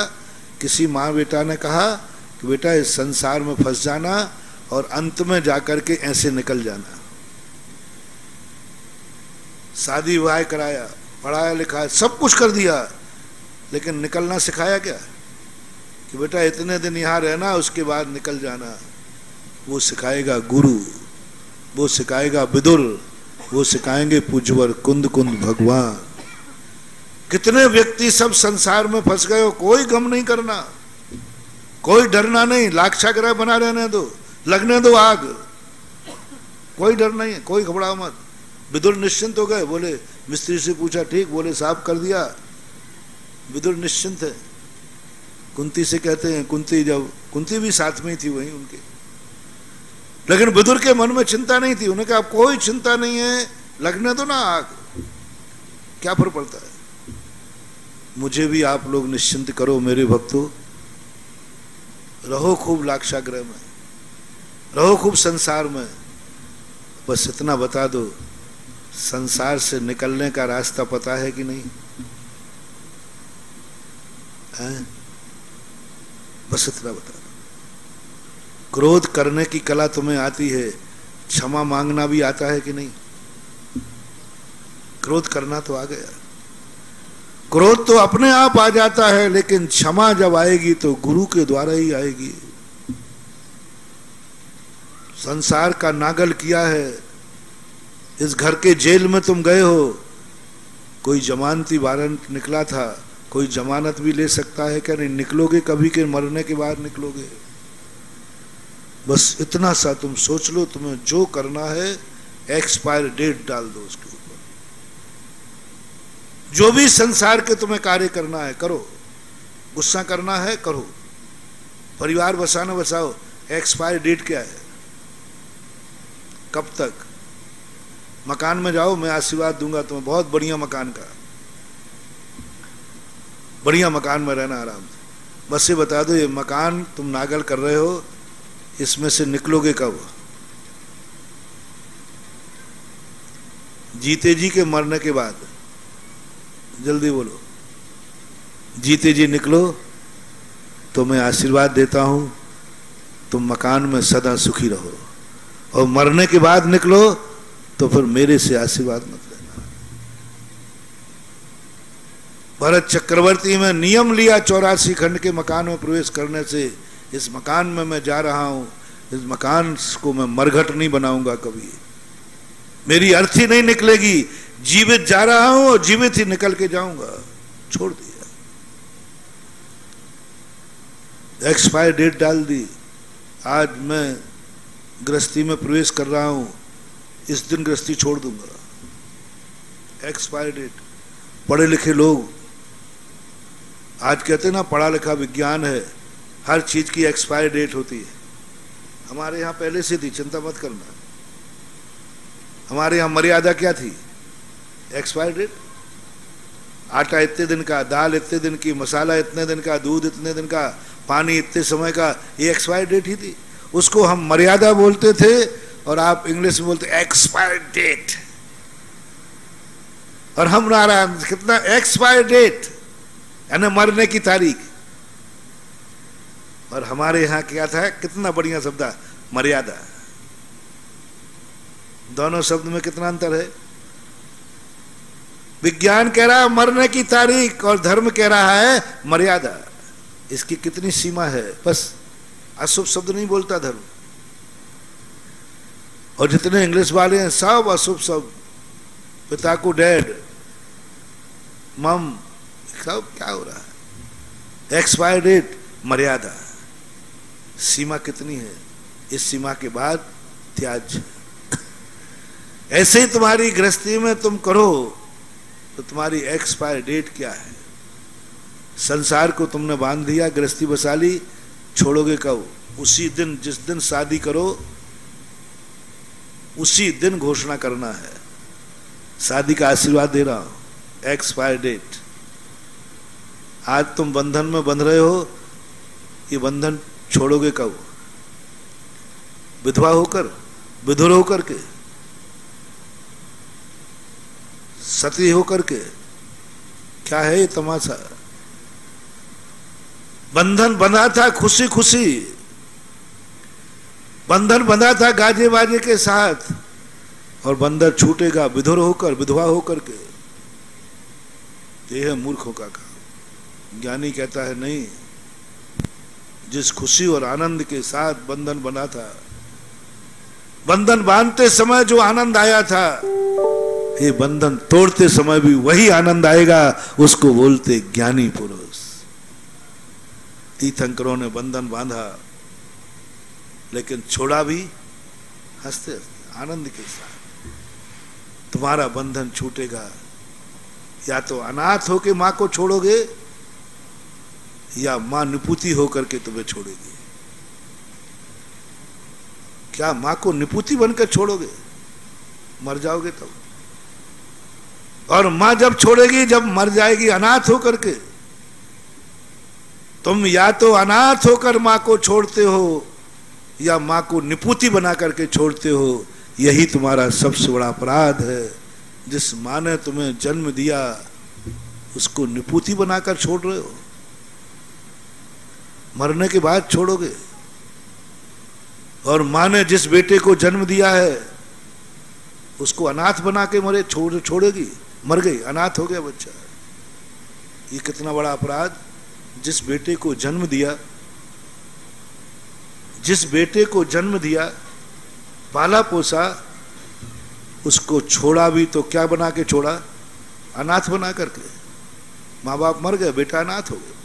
किसी माँ बेटा ने कहा कि बेटा इस संसार में फंस जाना और अंत में जाकर के ऐसे निकल जाना। शादी विवाह कराया, पढ़ाया लिखाया, सब कुछ कर दिया, लेकिन निकलना सिखाया क्या कि बेटा इतने दिन यहाँ रहना, उसके बाद निकल जाना। वो सिखाएगा गुरु, वो सिखाएगा विदुर, वो सिखाएंगे पूज्यवर कुंद कुंद भगवान। कितने व्यक्ति सब संसार में फंस गए हो, कोई गम नहीं करना, कोई डरना नहीं, लाक्षागृह बना रहने दो, लगने दो आग, कोई डर नहीं है, कोई घबराओ मत। विदुर निश्चिंत हो गए, बोले मिस्त्री से पूछा ठीक, बोले साफ कर दिया। विदुर निश्चिंत है। कुंती से कहते हैं, कुंती भी साथ में ही थी वहीं उनके, लेकिन विदुर के मन में चिंता नहीं थी। उन्होंने कहा कोई चिंता नहीं है, लगने दो ना आग, क्या फर्क पड़ता है। मुझे भी आप लोग निश्चिंत करो मेरे भक्तों, रहो खूब लाक्षागृह में, रहो खूब संसार में, बस इतना बता दो संसार से निकलने का रास्ता पता है कि नहीं है? बस इतना बता दो। क्रोध करने की कला तुम्हें आती है, क्षमा मांगना भी आता है कि नहीं? क्रोध करना तो आ गया, क्रोध तो अपने आप आ जाता है, लेकिन क्षमा जब आएगी तो गुरु के द्वारा ही आएगी। संसार का नागल किया है, इस घर के जेल में तुम गए हो, कोई जमानती वारंट निकला था, कोई जमानत भी ले सकता है क्या? नहीं, निकलोगे कभी के मरने के बाद निकलोगे। बस इतना सा तुम सोच लो, तुम्हें जो करना है एक्सपायर डेट डाल दो उसके ऊपर। जो भी संसार के तुम्हें कार्य करना है करो, गुस्सा करना है करो, परिवार बसाना बसाओ, एक्सपायर डेट क्या है? कब तक? मकान में जाओ, मैं आशीर्वाद दूंगा तुम्हें बहुत बढ़िया मकान का, बढ़िया मकान में रहना आराम से। बस ये बता दो ये मकान तुम नागल कर रहे हो, इसमें से निकलोगे कब? जीते जी के मरने के बाद। जल्दी बोलो, जीते जी निकलो तो मैं आशीर्वाद देता हूं तुम मकान में सदा सुखी रहो, और मरने के बाद निकलो तो फिर मेरे से आशीर्वाद मत लेना। भरत चक्रवर्ती में नियम लिया 84 खंड के मकान में प्रवेश करने से, इस मकान में मैं जा रहा हूं, इस मकान को मैं मरघट नहीं बनाऊंगा कभी, मेरी अर्थी नहीं निकलेगी, जीवित जा रहा हूं और जीवित ही निकल के जाऊंगा। छोड़ दिया, एक्सपायर डेट डाल दी। आज मैं गृहस्थी में प्रवेश कर रहा हूं, इस दिन गृहस्थी छोड़ दूंगा, एक्सपायर डेट। पढ़े लिखे लोग आज कहते हैं ना पढ़ा लिखा विज्ञान है, हर चीज की एक्सपायर डेट होती है। हमारे यहाँ पहले से थी, चिंता मत करना। हमारे यहाँ मर्यादा क्या थी? Expire date. आटा इतने दिन का, दाल इतने दिन की, मसाला इतने दिन का, दूध इतने दिन का, पानी इतने समय का, ये एक्सपायर डेट ही थी। उसको हम मर्यादा बोलते थे और आप इंग्लिश में बोलते एक्सपायर डेट। और हम नारायण कितना एक्सपायर डेट यानी मरने की तारीख। और हमारे यहाँ क्या था, कितना बढ़िया शब्द है मर्यादा। दोनों शब्द में कितना अंतर है? विज्ञान कह रहा है मरने की तारीख और धर्म कह रहा है मर्यादा। इसकी कितनी सीमा है? बस अशुभ शब्द नहीं बोलता धर्म। और जितने इंग्लिश वाले हैं सब अशुभ शब्द, पिता को डैड, मम, सब क्या हो रहा है? एक्सपायर डेट, मर्यादा। सीमा कितनी है? इस सीमा के बाद त्याज। ऐसे ही तुम्हारी गृहस्थी में तुम करो तो तुम्हारी एक्सपायर डेट क्या है? संसार को तुमने बांध दिया, गृहस्थी बसा ली, छोड़ोगे कब? उसी दिन, जिस दिन शादी करो उसी दिन घोषणा करना है। शादी का आशीर्वाद दे रहा हूं, एक्सपायर डेट। आज तुम बंधन में बंध रहे हो, ये बंधन छोड़ोगे कब? विधवा होकर, विधुर होकर के, सती होकर के, क्या है ये तमाशा? बंधन बंधा था खुशी खुशी, बंधन बंधा था गाजे बाजे के साथ, और बंधन छूटेगा विधुर होकर, विधवा होकर के। ये है मूर्खों का काम। ज्ञानी कहता है नहीं, जिस खुशी और आनंद के साथ बंधन बना था, बंधन बांधते समय जो आनंद आया था, ये बंधन तोड़ते समय भी वही आनंद आएगा। उसको बोलते ज्ञानी पुरुष। तीर्थंकरों ने बंधन बांधा, लेकिन छोड़ा भी हंसते हंसते आनंद के साथ। तुम्हारा बंधन छूटेगा, या तो अनाथ होके मां को छोड़ोगे, या मां निपुति होकर के तुम्हें छोड़ेगी। क्या मां को निपुति बनकर छोड़ोगे? मर जाओगे तब। और मां जब छोड़ेगी, जब मर जाएगी अनाथ होकर के। तुम या तो अनाथ होकर मां को छोड़ते हो, या मां को निपुति बना करके छोड़ते हो। यही तुम्हारा सबसे बड़ा अपराध है। जिस मां ने तुम्हें जन्म दिया, उसको निपुति बनाकर छोड़ रहे हो। मरने के बाद छोड़ोगे। और मां ने जिस बेटे को जन्म दिया है, उसको अनाथ बना के छोड़ेगी। मर गई, अनाथ हो गया बच्चा। ये कितना बड़ा अपराध। जिस बेटे को जन्म दिया, जिस बेटे को जन्म दिया, पाला पोसा, उसको छोड़ा भी तो क्या बना के छोड़ा? अनाथ बना करके। माँ बाप मर गए, बेटा अनाथ हो गया।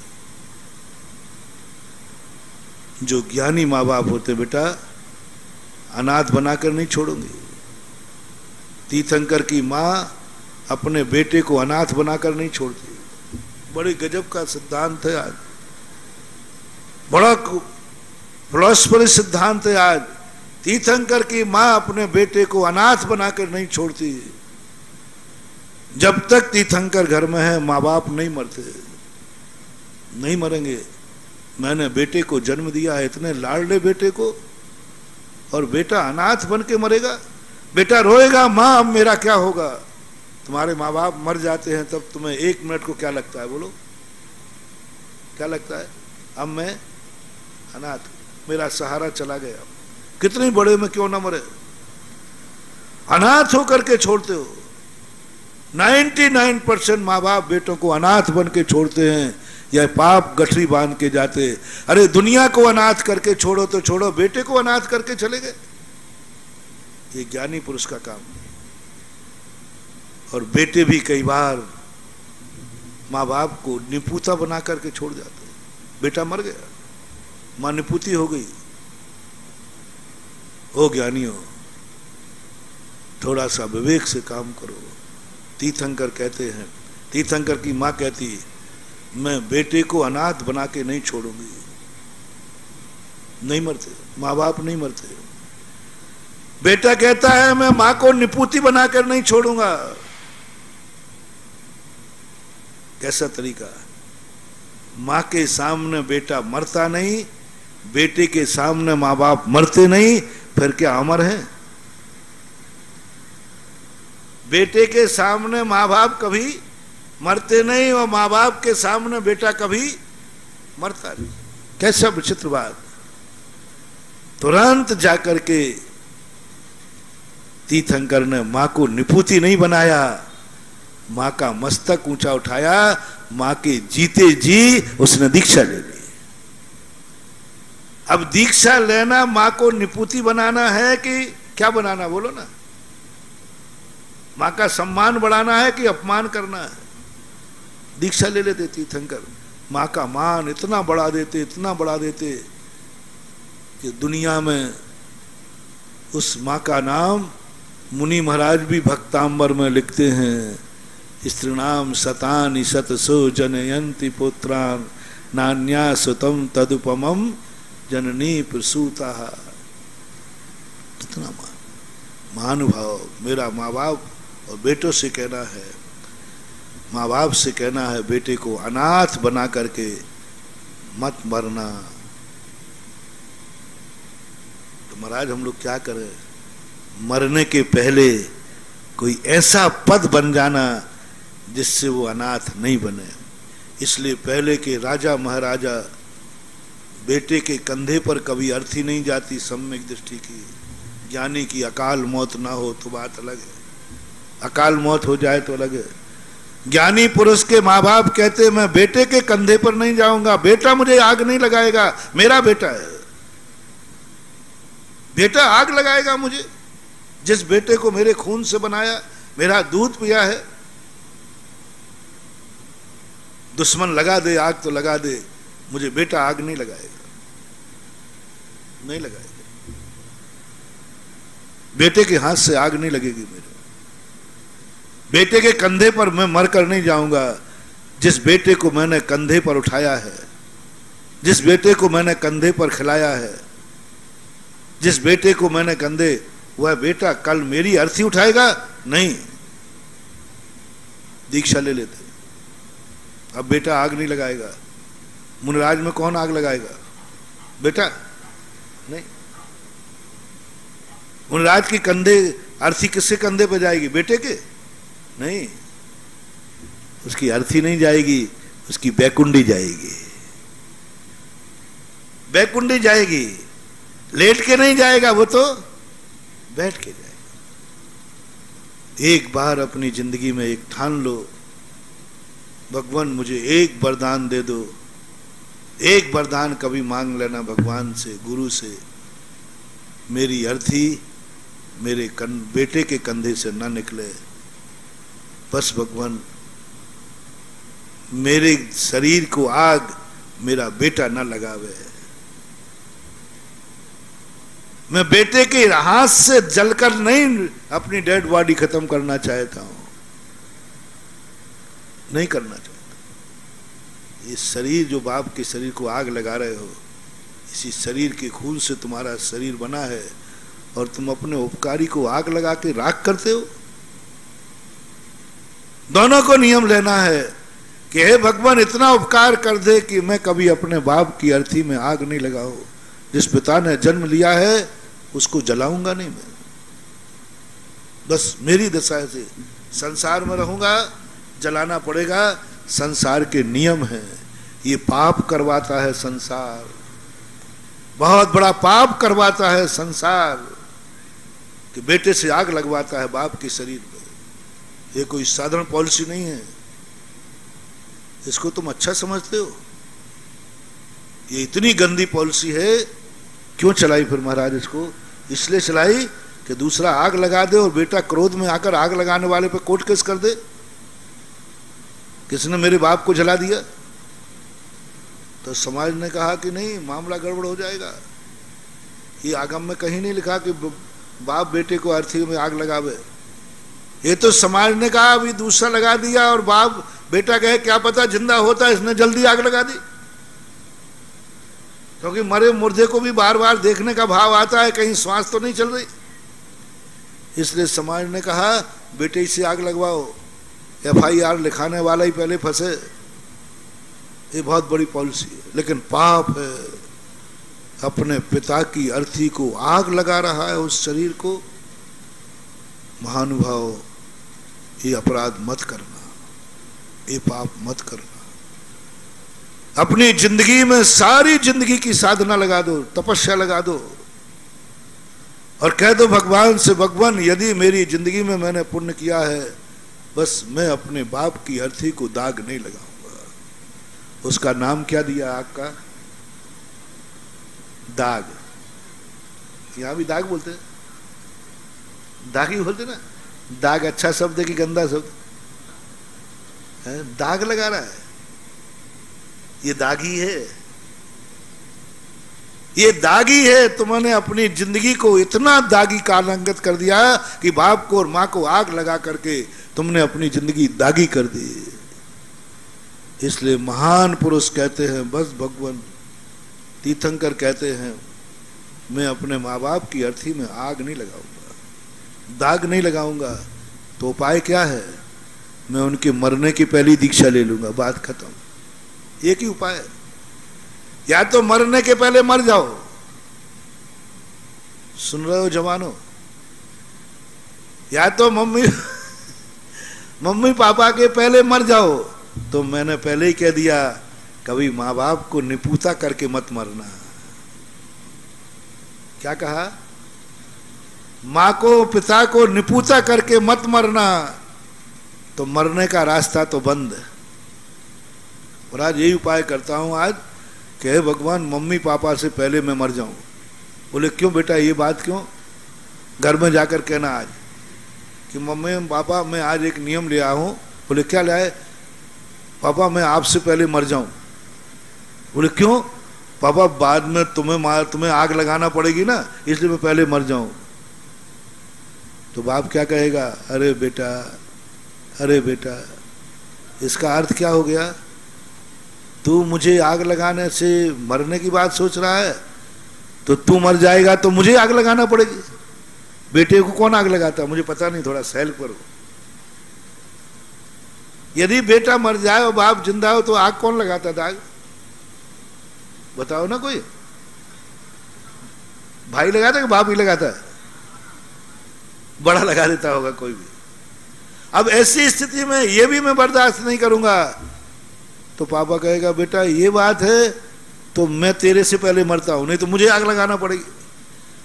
जो ज्ञानी माँ बाप होते, बेटा अनाथ बनाकर नहीं छोड़ोगे। तीर्थंकर की माँ अपने बेटे को अनाथ बनाकर नहीं छोड़ती। बड़े गजब का सिद्धांत है आज, बड़ा फिलॉसफी सिद्धांत है आज। तीर्थंकर की माँ अपने बेटे को अनाथ बनाकर नहीं छोड़ती। जब तक तीर्थंकर घर में है, माँ बाप नहीं मरते, नहीं मरेंगे। मैंने बेटे को जन्म दिया है, इतने लाडले बेटे को, और बेटा अनाथ बन के मरेगा। बेटा रोएगा, माँ अब मेरा क्या होगा? तुम्हारे माँ बाप मर जाते हैं तब तुम्हें 1 मिनट को क्या लगता है? बोलो, क्या लगता है? अब मैं अनाथ, मेरा सहारा चला गया। कितने बड़े में क्यों ना मरे, अनाथ होकर के छोड़ते हो। 99% माँ बाप बेटों को अनाथ बन के छोड़ते हैं, या पाप गठरी बांध के जाते। अरे दुनिया को अनाथ करके छोड़ो तो छोड़ो, बेटे को अनाथ करके चले गए। ये ज्ञानी पुरुष का काम है। और बेटे भी कई बार माँ बाप को निपुता बना करके छोड़ जाते। बेटा मर गया, मां निपुती हो गई। ओ ज्ञानियों, थोड़ा सा विवेक से काम करो। तीर्थंकर कहते हैं, तीर्थंकर की मां कहती है, मैं बेटे को अनाथ बना के नहीं छोड़ूंगी। नहीं मरते, माँ बाप नहीं मरते। बेटा कहता है मैं मां को निपुती बनाकर नहीं छोड़ूंगा। कैसा तरीका? मां के सामने बेटा मरता नहीं, बेटे के सामने माँ बाप मरते नहीं, फिर क्या अमर है? बेटे के सामने माँ बाप कभी मरते नहीं, और माँ बाप के सामने बेटा कभी मरता नहीं। कैसा विचित्र बात। तुरंत जाकर के तीर्थंकर ने मां को निपुती नहीं बनाया, मां का मस्तक ऊंचा उठाया। मां के जीते जी उसने दीक्षा ले ली। अब दीक्षा लेना मां को निपुती बनाना है कि क्या बनाना? बोलो ना। मां का सम्मान बढ़ाना है कि अपमान करना है? दीक्षा ले लेते तीर्थंकर, मां का मान इतना बढ़ा देते, इतना बढ़ा देते कि दुनिया में उस मां का नाम मुनि महाराज भी भक्तांबर में लिखते हैं। स्त्रीणाम शतानि शतसो जनयन्ति पुत्रान् नान्या सुतम तदुपमम जननी प्रसूता। कितना महानुभाव। मेरा माँ बाप और बेटों से कहना है, माँ बाप से कहना है, बेटे को अनाथ बना करके मत मरना। तो महाराज हम लोग क्या करें? मरने के पहले कोई ऐसा पद बन जाना जिससे वो अनाथ नहीं बने। इसलिए पहले के राजा महाराजा बेटे के कंधे पर कभी अर्थी नहीं जाती सम्यक दृष्टि की। ज्ञानी की अकाल मौत ना हो तो बात अलग है, अकाल मौत हो जाए तो अलग है। ज्ञानी पुरुष के माँ बाप कहते मैं बेटे के कंधे पर नहीं जाऊंगा, बेटा मुझे आग नहीं लगाएगा, मेरा बेटा है, बेटा आग लगाएगा मुझे। जिस बेटे को मेरे खून से बनाया, मेरा दूध पिया है, दुश्मन लगा दे आग तो लगा दे, मुझे बेटा आग नहीं लगाएगा, नहीं लगाएगा। बेटे के हाथ से आग नहीं लगेगी मेरे। बेटे के कंधे पर मैं मरकर नहीं जाऊंगा। जिस बेटे को मैंने कंधे पर उठाया है, जिस बेटे को मैंने कंधे पर खिलाया है, जिस बेटे को मैंने कंधे, वह बेटा कल मेरी अर्थी उठाएगा नहीं। दीक्षा ले लेते, अब बेटा आग नहीं लगाएगा। मुनिराज में कौन आग लगाएगा? बेटा नहीं। मुनिराज की कंधे अर्थी किसके कंधे पे जाएगी? बेटे के नहीं, उसकी अर्थी नहीं जाएगी, उसकी बैकुंडी जाएगी, बैकुंडी जाएगी। लेट के नहीं जाएगा, वो तो बैठ के जाएगा। एक बार अपनी जिंदगी में एक ठान लो, भगवान मुझे एक वरदान दे दो। एक वरदान कभी मांग लेना भगवान से, गुरु से, मेरी अर्थी मेरे बेटे के कंधे से ना निकले। बस भगवान मेरे शरीर को आग मेरा बेटा ना लगावे। मैं बेटे के हाथ से जलकर नहीं अपनी डेड बॉडी खत्म करना चाहता हूं, नहीं करना चाहता। ये शरीर जो बाप के शरीर को आग लगा रहे हो, इसी शरीर के खून से तुम्हारा शरीर बना है और तुम अपने उपकारी को आग लगा के राख करते हो। दोनों को नियम लेना है कि हे भगवान इतना उपकार कर दे कि मैं कभी अपने बाप की अर्थी में आग नहीं लगाऊं। जिस पिता ने जन्म लिया है उसको जलाऊंगा नहीं मैं। बस मेरी दशा से संसार में रहूंगा, जलाना पड़ेगा, संसार के नियम हैं। ये पाप करवाता है संसार, बहुत बड़ा पाप करवाता है संसार कि बेटे से आग लगवाता है बाप के शरीर में। ये कोई साधारण पॉलिसी नहीं है, इसको तुम अच्छा समझते हो। ये इतनी गंदी पॉलिसी है, क्यों चलाई फिर महाराज इसको? इसलिए चलाई कि दूसरा आग लगा दे और बेटा क्रोध में आकर आग लगाने वाले पे कोर्ट केस कर दे, किसने मेरे बाप को जला दिया। तो समाज ने कहा कि नहीं, मामला गड़बड़ हो जाएगा। ये आगम में कहीं नहीं लिखा कि बाप बेटे को अर्थी में आग लगावे। ये तो समाज ने कहा अभी दूसरा लगा दिया और बाप बेटा कहे क्या पता जिंदा होता, इसने जल्दी आग लगा दी। क्योंकि मरे मुर्दे को भी बार बार देखने का भाव आता है, कहीं श्वास तो नहीं चल रही। इसलिए समाज ने कहा बेटे से आग लगवाओ, FIR लिखाने वाला ही पहले फंसे। ये बहुत बड़ी पॉलिसी है, लेकिन पाप है। अपने पिता की अर्थी को आग लगा रहा है, उस शरीर को। महानुभाव, ये अपराध मत करना, ये पाप मत करना। अपनी जिंदगी में सारी जिंदगी की साधना लगा दो, तपस्या लगा दो और कह दो भगवान से, भगवान यदि मेरी जिंदगी में मैंने पुण्य किया है, बस मैं अपने बाप की अर्थी को दाग नहीं लगाऊंगा। उसका नाम क्या दिया आग का? दाग। यहां भी दाग बोलते हैं, दाग ही बोलते ना। दाग अच्छा शब्द है कि गंदा शब्द है? दाग लगा रहा है, ये दागी है, ये दागी है। तुमने अपनी जिंदगी को इतना दागी कालांगत कर दिया कि बाप को और मां को आग लगा करके तुमने अपनी जिंदगी दागी कर दी। इसलिए महान पुरुष कहते हैं, बस भगवान, तीर्थंकर कहते हैं, मैं अपने माँ बाप की अर्थी में आग नहीं लगाऊंगा, दाग नहीं लगाऊंगा। तो उपाय क्या है? मैं उनके मरने की पहली दीक्षा ले लूंगा, बात खत्म। एक ही उपाय है, या तो मरने के पहले मर जाओ। सुन रहे हो जवानों? या तो मम्मी पापा के पहले मर जाओ। तो मैंने पहले ही कह दिया, कभी माँ बाप को निपुता करके मत मरना। क्या कहा? माँ को पिता को निपुता करके मत मरना, तो मरने का रास्ता तो बंद है। और आज यही उपाय करता हूं आज कि हे भगवान, मम्मी पापा से पहले मैं मर जाऊं। बोले क्यों बेटा, ये बात क्यों? घर में जाकर कहना आज कि मम्मी पापा मैं आज एक नियम ले आया हूं। बोले क्या लाए? पापा मैं आपसे पहले मर जाऊं। बोले क्यों? पापा बाद में तुम्हें आग लगाना पड़ेगी ना, इसलिए मैं पहले मर जाऊं। तो बाप क्या कहेगा? अरे बेटा इसका अर्थ क्या हो गया? तू मुझे आग लगाने से मरने की बात सोच रहा है, तो तू मर जाएगा तो मुझे आग लगाना पड़ेगी। बेटे को कौन आग लगाता? मुझे पता नहीं, थोड़ा सहल करो। यदि बेटा मर जाए और बाप जिंदा हो तो आग कौन लगाता था? आग बताओ ना, कोई भाई लगाता कि बाप ही लगाता है? बड़ा लगा देता होगा कोई भी। अब ऐसी स्थिति में ये भी मैं बर्दाश्त नहीं करूंगा, तो पापा कहेगा बेटा ये बात है तो मैं तेरे से पहले मरता हूं, नहीं तो मुझे आग लगाना पड़ेगी,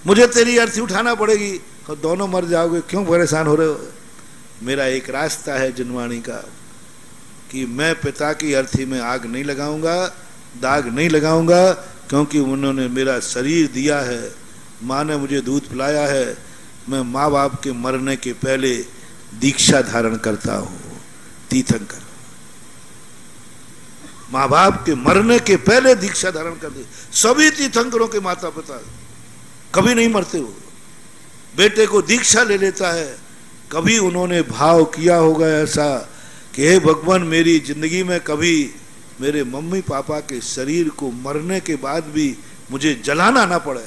मुझे तेरी अर्थी उठाना पड़ेगी और दोनों मर जाओगे। क्यों परेशान हो रहे हो? मेरा एक रास्ता है जिनवाणी का कि मैं पिता की अर्थी में आग नहीं लगाऊंगा, दाग नहीं लगाऊंगा, क्योंकि उन्होंने मेरा शरीर दिया है, माँ ने मुझे दूध पिलाया है। मैं माँ बाप के मरने के पहले दीक्षा धारण करता हूं, तीर्थंकर। माँ बाप के मरने के पहले दीक्षा धारण करते। सभी तीर्थंकरों के माता पिता कभी नहीं मरते हो, बेटे को दीक्षा ले लेता है। कभी उन्होंने भाव किया होगा ऐसा कि हे भगवान, मेरी जिंदगी में कभी मेरे मम्मी पापा के शरीर को मरने के बाद भी मुझे जलाना ना पड़े,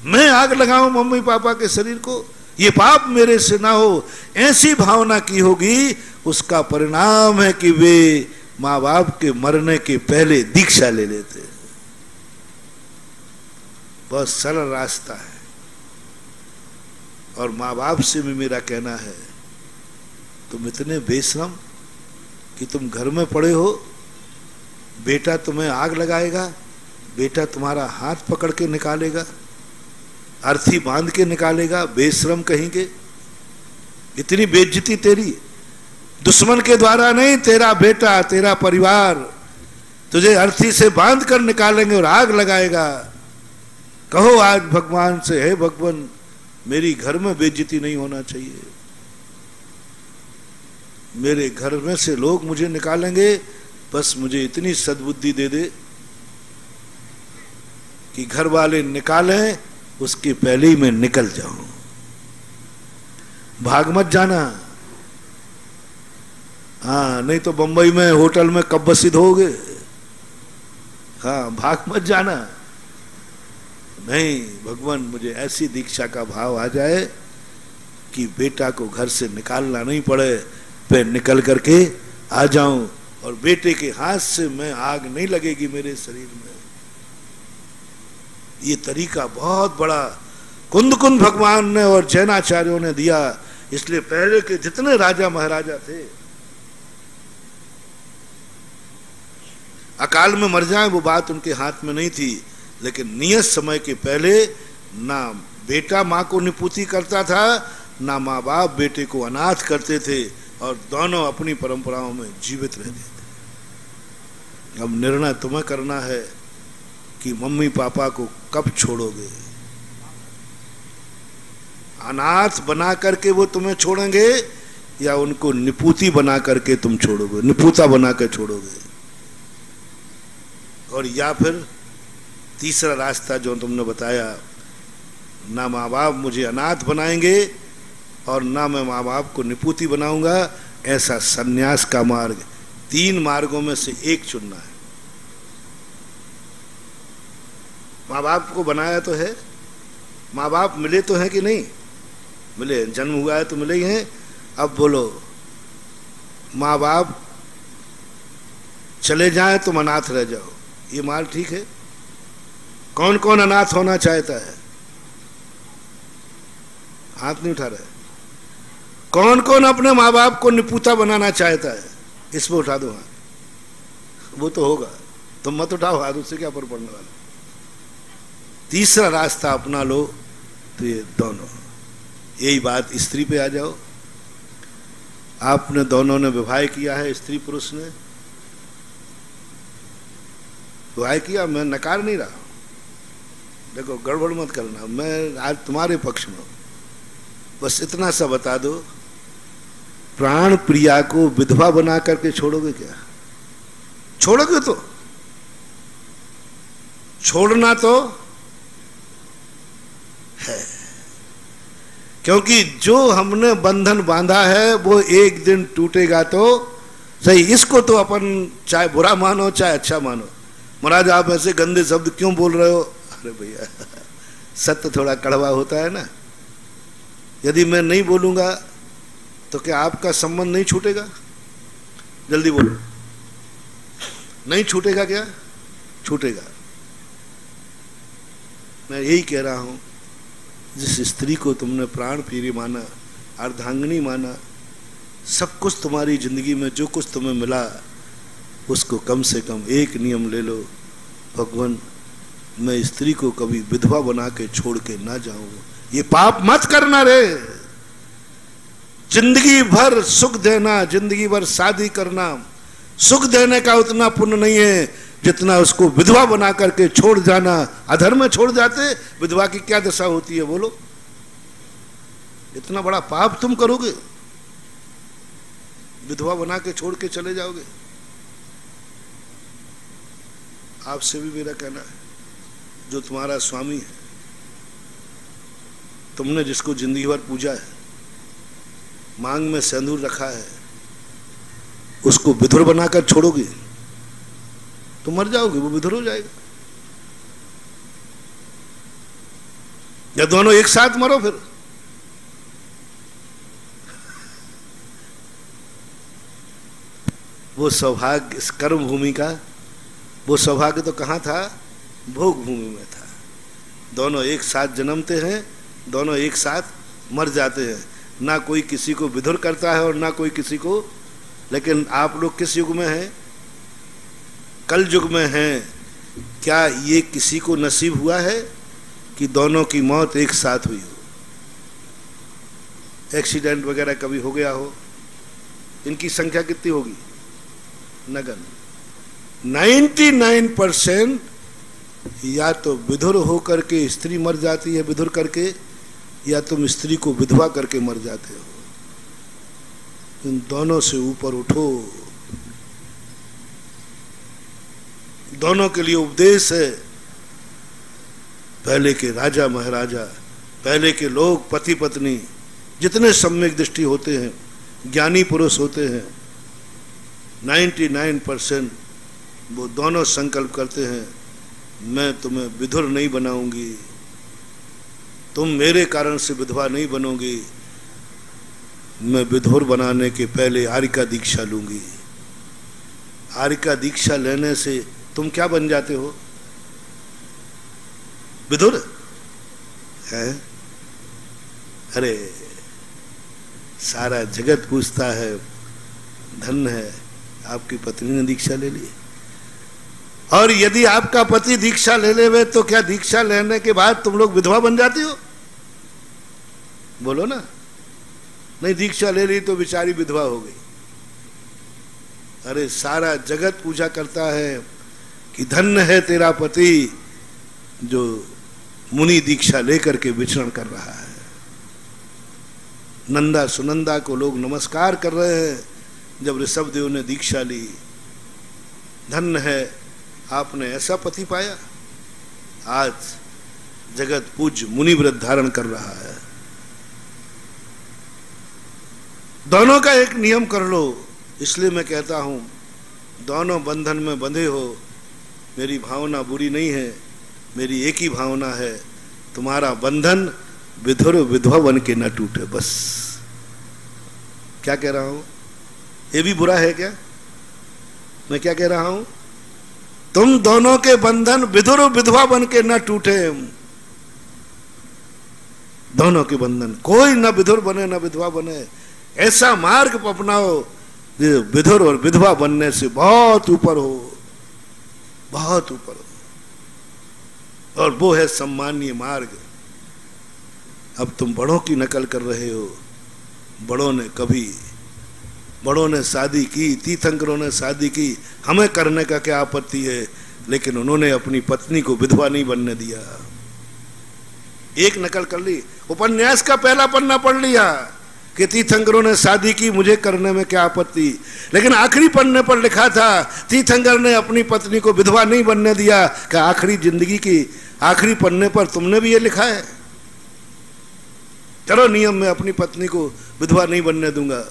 मैं आग लगाऊं मम्मी पापा के शरीर को, ये पाप मेरे से ना हो, ऐसी भावना की होगी। उसका परिणाम है कि वे माँ बाप के मरने के पहले दीक्षा ले लेते। बहुत सरल रास्ता है। और माँ बाप से भी मेरा कहना है, तुम इतने बेशरम कि तुम घर में पड़े हो, बेटा तुम्हें आग लगाएगा, बेटा तुम्हारा हाथ पकड़ के निकालेगा, अर्थी बांध के निकालेगा, बेशरम कहेंगे। इतनी बेइज्जती तेरी दुश्मन के द्वारा नहीं, तेरा बेटा तेरा परिवार तुझे अर्थी से बांध कर निकालेंगे और आग लगाएगा। कहो आज भगवान से, हे भगवान मेरी घर में बेइज्जती नहीं होना चाहिए, मेरे घर में से लोग मुझे निकालेंगे, बस मुझे इतनी सद्बुद्धि दे दे कि घर वाले निकालें उसके पहले ही मैं निकल जाऊं। भाग मत जाना, हाँ, नहीं तो बंबई में होटल में कब बसिद होगे। हाँ, भाग मत जाना। नहीं, भगवान मुझे ऐसी दीक्षा का भाव आ जाए कि बेटा को घर से निकालना नहीं पड़े, मैं निकल करके आ जाऊं और बेटे के हाथ से मैं आग नहीं लगेगी मेरे शरीर में। ये तरीका बहुत बड़ा कुंद भगवान ने और जैनाचार्यों ने दिया। इसलिए पहले के जितने राजा महाराजा थे अकाल में मर जाए वो बात उनके हाथ में नहीं थी, लेकिन नियत समय के पहले ना बेटा माँ को निपुती करता था, ना माँ बाप बेटे को अनाथ करते थे, और दोनों अपनी परंपराओं में जीवित रहते थे। अब निर्णय तुम्हें करना है कि मम्मी पापा को कब छोड़ोगे। अनाथ बना करके वो तुम्हें छोड़ेंगे या उनको निपुती बना करके तुम छोड़ोगे, निपुता बना कर छोड़ोगे। और या फिर तीसरा रास्ता जो तुमने बताया, ना माँ बाप मुझे अनाथ बनाएंगे और ना मैं माँ बाप को निपुती बनाऊंगा, ऐसा सन्यास का मार्ग। 3 मार्गों में से एक चुनना है। माँ बाप को बनाया तो है, माँ बाप मिले तो हैं कि नहीं मिले, जन्म हुआ है तो मिले ही हैं। अब बोलो, माँ बाप चले जाए तुम अनाथ रह जाओ, ये माल ठीक है? कौन कौन अनाथ होना चाहता है? हाथ नहीं उठा रहे। कौन कौन अपने माँ बाप को निपुता बनाना चाहता है? इसमें उठा दो हाथ। वो तो होगा, तुम मत उठाओ हाथ, उससे क्या फर्क पड़ने वाला। तीसरा रास्ता अपना लो तो ये दोनों। यही बात स्त्री पे आ जाओ। आपने दोनों ने विवाह किया है, स्त्री पुरुष ने विवाह किया, मैं नकार नहीं रहा। देखो गड़बड़ मत करना, मैं आज तुम्हारे पक्ष में हूं। बस इतना सा बता दो, प्राण प्रिया को विधवा बना करके छोड़ोगे क्या? छोड़ोगे तो छोड़ना तो है, क्योंकि जो हमने बंधन बांधा है वो एक दिन टूटेगा तो सही। इसको तो अपन चाहे बुरा मानो चाहे अच्छा मानो। महाराज आप ऐसे गंदे शब्द क्यों बोल रहे हो? अरे भैया सत्य थोड़ा कड़वा होता है ना। यदि मैं नहीं बोलूंगा तो क्या आपका संबंध नहीं छूटेगा? जल्दी बोलो, नहीं छूटेगा क्या? छूटेगा। मैं यही कह रहा हूं, जिस स्त्री को तुमने प्राण प्रिय माना, अर्धांगिनी माना, सब कुछ तुम्हारी जिंदगी में जो कुछ तुम्हें मिला, उसको कम से कम एक नियम ले लो, भगवान मैं स्त्री को कभी विधवा बना के छोड़ के ना जाऊं। ये पाप मत करना रे। जिंदगी भर सुख देना, जिंदगी भर शादी करना, सुख देने का उतना पुण्य नहीं है जितना उसको विधवा बना करके छोड़ जाना। अधर्म में छोड़ जाते, विधवा की क्या दशा होती है बोलो? इतना बड़ा पाप तुम करोगे, विधवा बना के छोड़ के चले जाओगे। आपसे भी मेरा कहना है, जो तुम्हारा स्वामी है, तुमने जिसको जिंदगी भर पूजा है, मांग में सिंदूर रखा है, उसको विधुर बनाकर छोड़ोगे तो मर जाओगे, वो विधुर हो जाएगा। या दोनों एक साथ मरो फिर। वो सौभाग्य इस कर्म भूमि का, वो सौभाग्य तो कहाँ था? भोग भूमि में था। दोनों एक साथ जन्मते हैं, दोनों एक साथ मर जाते हैं। ना कोई किसी को विधुर करता है और ना कोई किसी को। लेकिन आप लोग किस युग में हैं? कल युग में हैं। क्या ये किसी को नसीब हुआ है कि दोनों की मौत एक साथ हुई हो? एक्सीडेंट वगैरह कभी हो गया हो? इनकी संख्या कितनी होगी? नगन। 99% या तो विधुर होकर के स्त्री मर जाती है विधुर करके, या तुम स्त्री को विधवा करके मर जाते हो। इन दोनों से ऊपर उठो। दोनों के लिए उपदेश है। पहले के राजा महाराजा, पहले के लोग पति पत्नी जितने सम्यक दृष्टि होते हैं, ज्ञानी पुरुष होते हैं, 99% वो दोनों संकल्प करते हैं, मैं तुम्हें विधुर नहीं बनाऊंगी, तुम मेरे कारण से विधवा नहीं बनोगी, मैं विधुर बनाने के पहले आर्यिका दीक्षा लूंगी। आर्यिका दीक्षा लेने से तुम क्या बन जाते हो? विधुर है। अरे सारा जगत पूछता है, धन है आपकी पत्नी ने दीक्षा ले ली। और यदि आपका पति दीक्षा ले ले तो क्या दीक्षा लेने के बाद तुम लोग विधवा बन जाती हो? बोलो ना। नहीं, दीक्षा ले ली तो बेचारी विधवा हो गई। अरे सारा जगत पूजा करता है कि धन्य है तेरा पति जो मुनि दीक्षा लेकर के विचरण कर रहा है। नंदा सुनंदा को लोग नमस्कार कर रहे हैं जब ऋषभदेव ने दीक्षा ली। धन्य है आपने ऐसा पति पाया। आज जगत पूज्य मुनि व्रत धारण कर रहा है। दोनों का एक नियम कर लो। इसलिए मैं कहता हूं, दोनों बंधन में बंधे हो, मेरी भावना बुरी नहीं है, मेरी एक ही भावना है, तुम्हारा बंधन विधुर विधवा बन के न टूटे। बस क्या कह रहा हूं? ये भी बुरा है क्या? मैं क्या कह रहा हूं? तुम दोनों के बंधन विधुर विधवा बन के न टूटे। दोनों के बंधन, कोई न विधुर बने न विधवा बने। ऐसा मार्ग अपनाओ जो विधुर और विधवा बनने से बहुत ऊपर हो, बहुत ऊपर हो, और वो है सम्मानीय मार्ग। अब तुम बड़ों की नकल कर रहे हो। बड़ों ने शादी की, तीर्थंकरों ने शादी की, हमें करने का क्या आपत्ति है, लेकिन उन्होंने अपनी पत्नी को विधवा नहीं बनने दिया। एक नकल कर ली, उपन्यास का पहला पन्ना पढ़ लिया कि तीर्थंकरों ने शादी की, मुझे करने में क्या आपत्ति, लेकिन आखिरी पन्ने पर लिखा था तीर्थंकर ने अपनी पत्नी को विधवा नहीं बनने दिया। क्या आखिरी जिंदगी की आखिरी पन्ने पर तुमने भी ये लिखा है? करो नियम, मैं अपनी पत्नी को विधवा नहीं बनने दूंगा।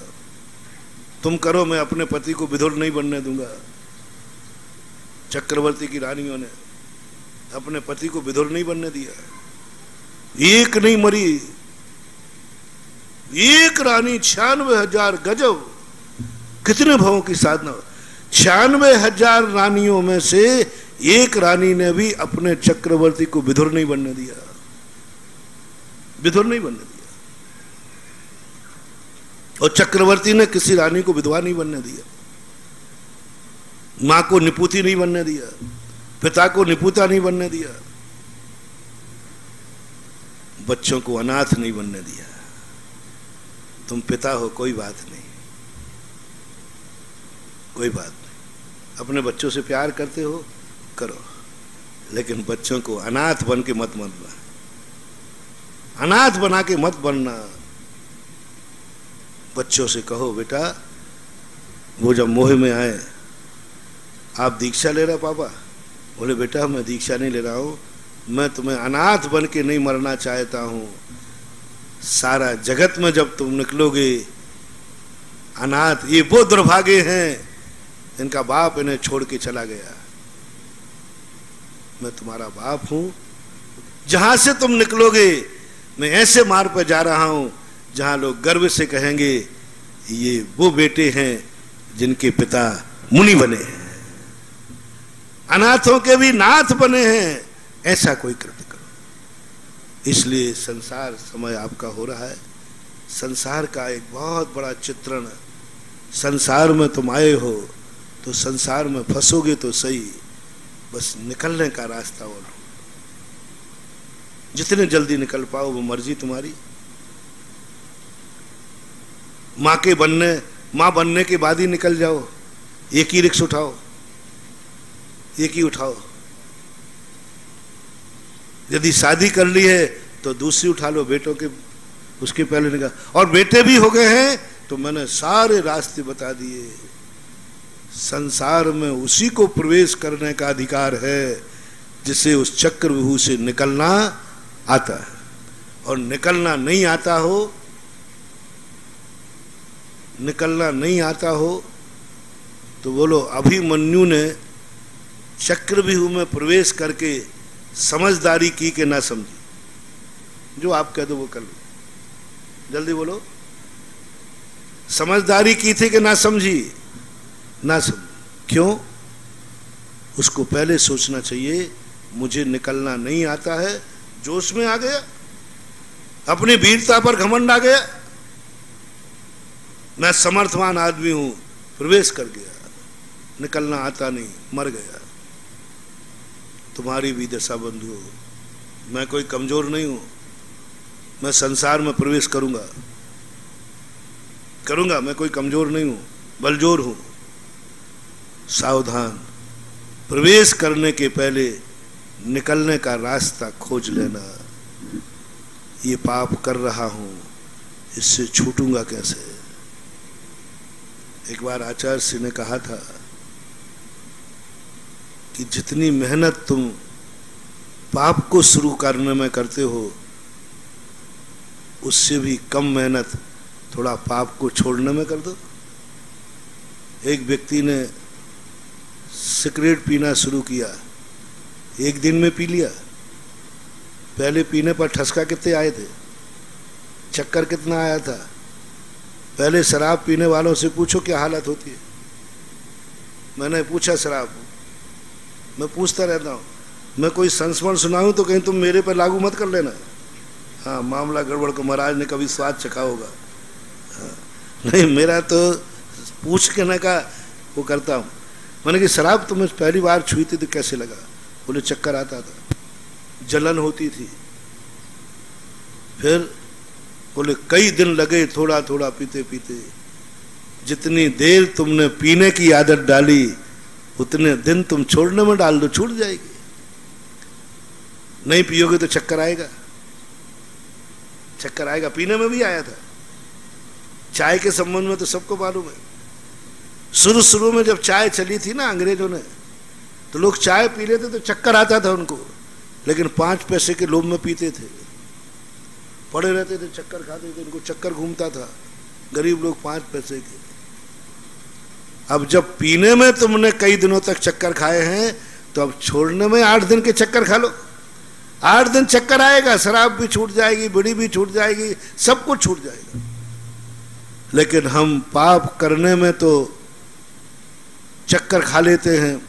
तुम करो, मैं अपने पति को विधुर नहीं बनने दूंगा। चक्रवर्ती की रानियों ने अपने पति को विधुर नहीं बनने दिया। एक नहीं मरी, एक रानी 96,000 गजब, कितने भावों की साधना। 96,000 रानियों में से एक रानी ने भी अपने चक्रवर्ती को विधुर नहीं बनने दिया, विधुर नहीं बनने दिया। और चक्रवर्ती ने किसी रानी को विधवा नहीं बनने दिया, मां को निपुती नहीं बनने दिया, पिता को निपुता नहीं बनने दिया, बच्चों को अनाथ नहीं बनने दिया। तुम पिता हो, कोई बात नहीं, कोई बात नहीं, अपने बच्चों से प्यार करते हो, करो, लेकिन बच्चों को अनाथ बन के मत बनना, अनाथ बना के मत बनना। बच्चों से कहो, बेटा, वो जब मोह में आए, आप दीक्षा ले रहे पापा? बोले, बेटा मैं दीक्षा नहीं ले रहा हूं, मैं तुम्हें अनाथ बन के नहीं मरना चाहता हूं। सारा जगत में जब तुम निकलोगे अनाथ, ये वो दुर्भागे हैं इनका बाप इन्हें छोड़ के चला गया। मैं तुम्हारा बाप हूं, जहां से तुम निकलोगे मैं ऐसे मार्ग पर जा रहा हूं जहां लोग गर्व से कहेंगे ये वो बेटे हैं जिनके पिता मुनि बने हैं, अनाथों के भी नाथ बने हैं। ऐसा कोई कृत्य करो। इसलिए संसार समय आपका हो रहा है, संसार का एक बहुत बड़ा चित्रण। संसार में तुम आए हो तो संसार में फंसोगे तो सही, बस निकलने का रास्ता बोलो। जितने जल्दी निकल पाओ वो मर्जी तुम्हारी। मां बनने के बाद ही निकल जाओ, एक ही रिक्शा उठाओ, एक ही उठाओ। यदि शादी कर ली है तो दूसरी उठा लो, बेटों के उसके पहले निकल। और बेटे भी हो गए हैं तो मैंने सारे रास्ते बता दिए। संसार में उसी को प्रवेश करने का अधिकार है जिसे उस चक्रव्यूह से निकलना आता है। और निकलना नहीं आता हो, निकलना नहीं आता हो तो बोलो, अभिमन्यु ने चक्रव्यूह में प्रवेश करके समझदारी की कि ना समझी? जो आप कह दो वो कर लो, जल्दी बोलो। समझदारी की थी कि ना समझी? ना समझी। क्यों? उसको पहले सोचना चाहिए मुझे निकलना नहीं आता है, जोश में आ गया, अपनी वीरता पर घमंड आ गया, मैं समर्थवान आदमी हूं, प्रवेश कर गया, निकलना आता नहीं, मर गया। तुम्हारी भी दशा बंधु हो, मैं कोई कमजोर नहीं हूं, मैं संसार में प्रवेश करूंगा, मैं कोई कमजोर नहीं हूं, बलजोर हूं। सावधान, प्रवेश करने के पहले निकलने का रास्ता खोज लेना। ये पाप कर रहा हूं, इससे छूटूंगा कैसे? एक बार आचार्य श्री ने कहा था कि जितनी मेहनत तुम पाप को शुरू करने में करते हो, उससे भी कम मेहनत थोड़ा पाप को छोड़ने में कर दो। एक व्यक्ति ने सिगरेट पीना शुरू किया, एक दिन में पी लिया। पहले पीने पर ठसका कितने आए थे, चक्कर कितना आया था। पहले शराब पीने वालों से पूछो क्या हालत होती है। मैंने पूछा शराब, मैं पूछता रहता हूँ, मैं कोई संस्मरण सुनाऊं तो कहीं तुम मेरे पर लागू मत कर लेना। हाँ, मामला गड़बड़ को महाराज ने कभी स्वाद चखा होगा। हाँ, नहीं, मेरा तो पूछ के न का वो करता हूँ। मैंने कि शराब तुम्हें पहली बार छुई थी तो कैसे लगा? बोले चक्कर आता था, जलन होती थी। फिर बोले कई दिन लगे थोड़ा थोड़ा पीते पीते। जितनी देर तुमने पीने की आदत डाली उतने दिन तुम छोड़ने में डाल दो, छूट जाएगी। नहीं पियोगे तो चक्कर आएगा, चक्कर आएगा। पीने में भी आया था। चाय के संबंध में तो सबको मालूम है। शुरू शुरू में जब चाय चली थी ना अंग्रेजों ने, तो लोग चाय पी लेते तो चक्कर आता था उनको, लेकिन 5 पैसे के लोभ में पीते थे, पड़े रहते थे, चक्कर खाते थे, उनको चक्कर घूमता था। गरीब लोग 5 पैसे के। अब जब पीने में तुमने कई दिनों तक चक्कर खाए हैं तो अब छोड़ने में 8 दिन के चक्कर खा लो। 8 दिन चक्कर आएगा, शराब भी छूट जाएगी, बीड़ी भी छूट जाएगी, सब कुछ छूट जाएगा। लेकिन हम पाप करने में तो चक्कर खा लेते हैं,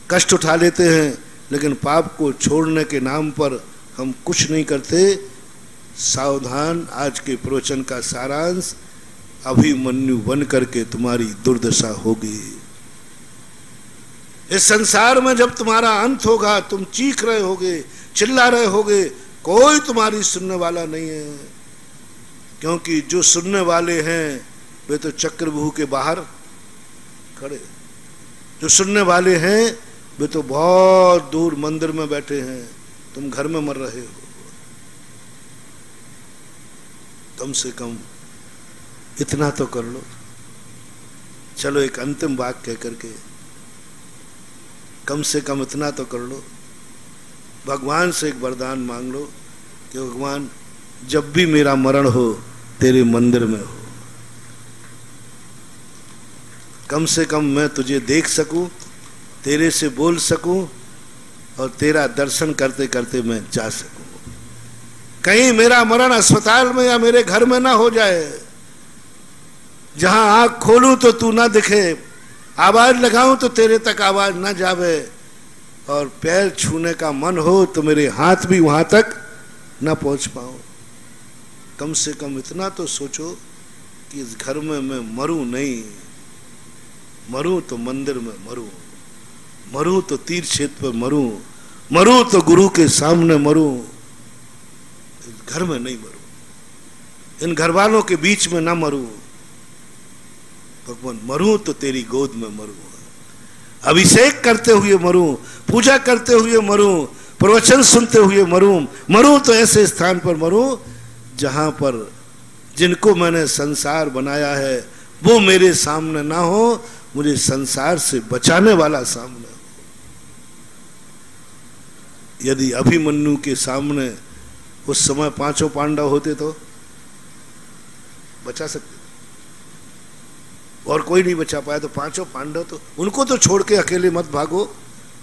कष्ट उठा लेते हैं, लेकिन पाप को छोड़ने के नाम पर हम कुछ नहीं करते। सावधान, आज के प्रवचन का सारांश, अभिमन्यु बन करके तुम्हारी दुर्दशा होगी। इस संसार में जब तुम्हारा अंत होगा, तुम चीख रहे होगे, चिल्ला रहे होगे, कोई तुम्हारी सुनने वाला नहीं है। क्योंकि जो सुनने वाले हैं वे तो चक्रव्यूह के बाहर खड़े, जो सुनने वाले हैं वे तो बहुत दूर मंदिर में बैठे हैं, तुम घर में मर रहे हो। कम से कम इतना तो कर लो। चलो एक अंतिम बात कह करके, कम से कम इतना तो कर लो। भगवान से एक वरदान मांग लो कि भगवान जब भी मेरा मरण हो तेरे मंदिर में हो, कम से कम मैं तुझे देख सकूं, तेरे से बोल सकूं और तेरा दर्शन करते करते मैं जा सकूं। कहीं मेरा मरण अस्पताल में या मेरे घर में ना हो जाए, जहां आंख खोलूं तो तू ना दिखे, आवाज लगाऊं तो तेरे तक आवाज ना जावे, और पैर छूने का मन हो तो मेरे हाथ भी वहां तक ना पहुंच पाऊं। कम से कम इतना तो सोचो कि इस घर में मैं मरूं नहीं, मरूं तो मंदिर में मरूं, मरूं तो तीर्थ क्षेत्र पर मरूं, मरूं तो गुरु के सामने मरूं, इस घर में नहीं मरूं, इन घर वालों के बीच में ना मरूं। भगवान मरूं तो तेरी गोद में मरूं, अभिषेक करते हुए मरूं, पूजा करते हुए मरूं, प्रवचन सुनते हुए मरूं, मरूं तो ऐसे स्थान पर मरूं जहां पर जिनको मैंने संसार बनाया है वो मेरे सामने ना हो, मुझे संसार से बचाने वाला सामने हो। यदि अभिमन्यु के सामने उस समय 5 पांडव होते तो बचा सकते, और कोई नहीं बचा पाया, तो 5 पांडव तो उनको तो छोड़ के अकेले मत भागो।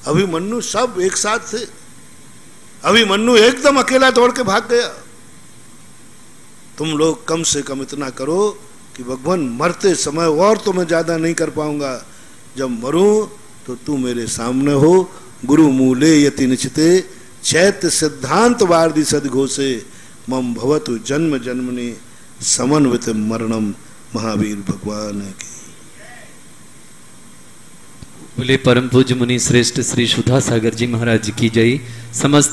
अभिमन्यु सब एक साथ थे, अभिमन्यु एकदम अकेला दौड़ के भाग गया। तुम लोग कम से कम इतना करो कि भगवान मरते समय, और तो मैं ज्यादा नहीं कर पाऊंगा, जब मरूं तो तू मेरे सामने हो। गुरु मूले यति निचिते चैत्य सिद्धांत वार्दी सदघोषे मम भवतु जन्म जन्मनि समन्वित मरणम। महावीर भगवान की।
बोले परम पूज्य मुनि श्रेष्ठ श्री सुधा सागर जी महाराज की जय। समस्त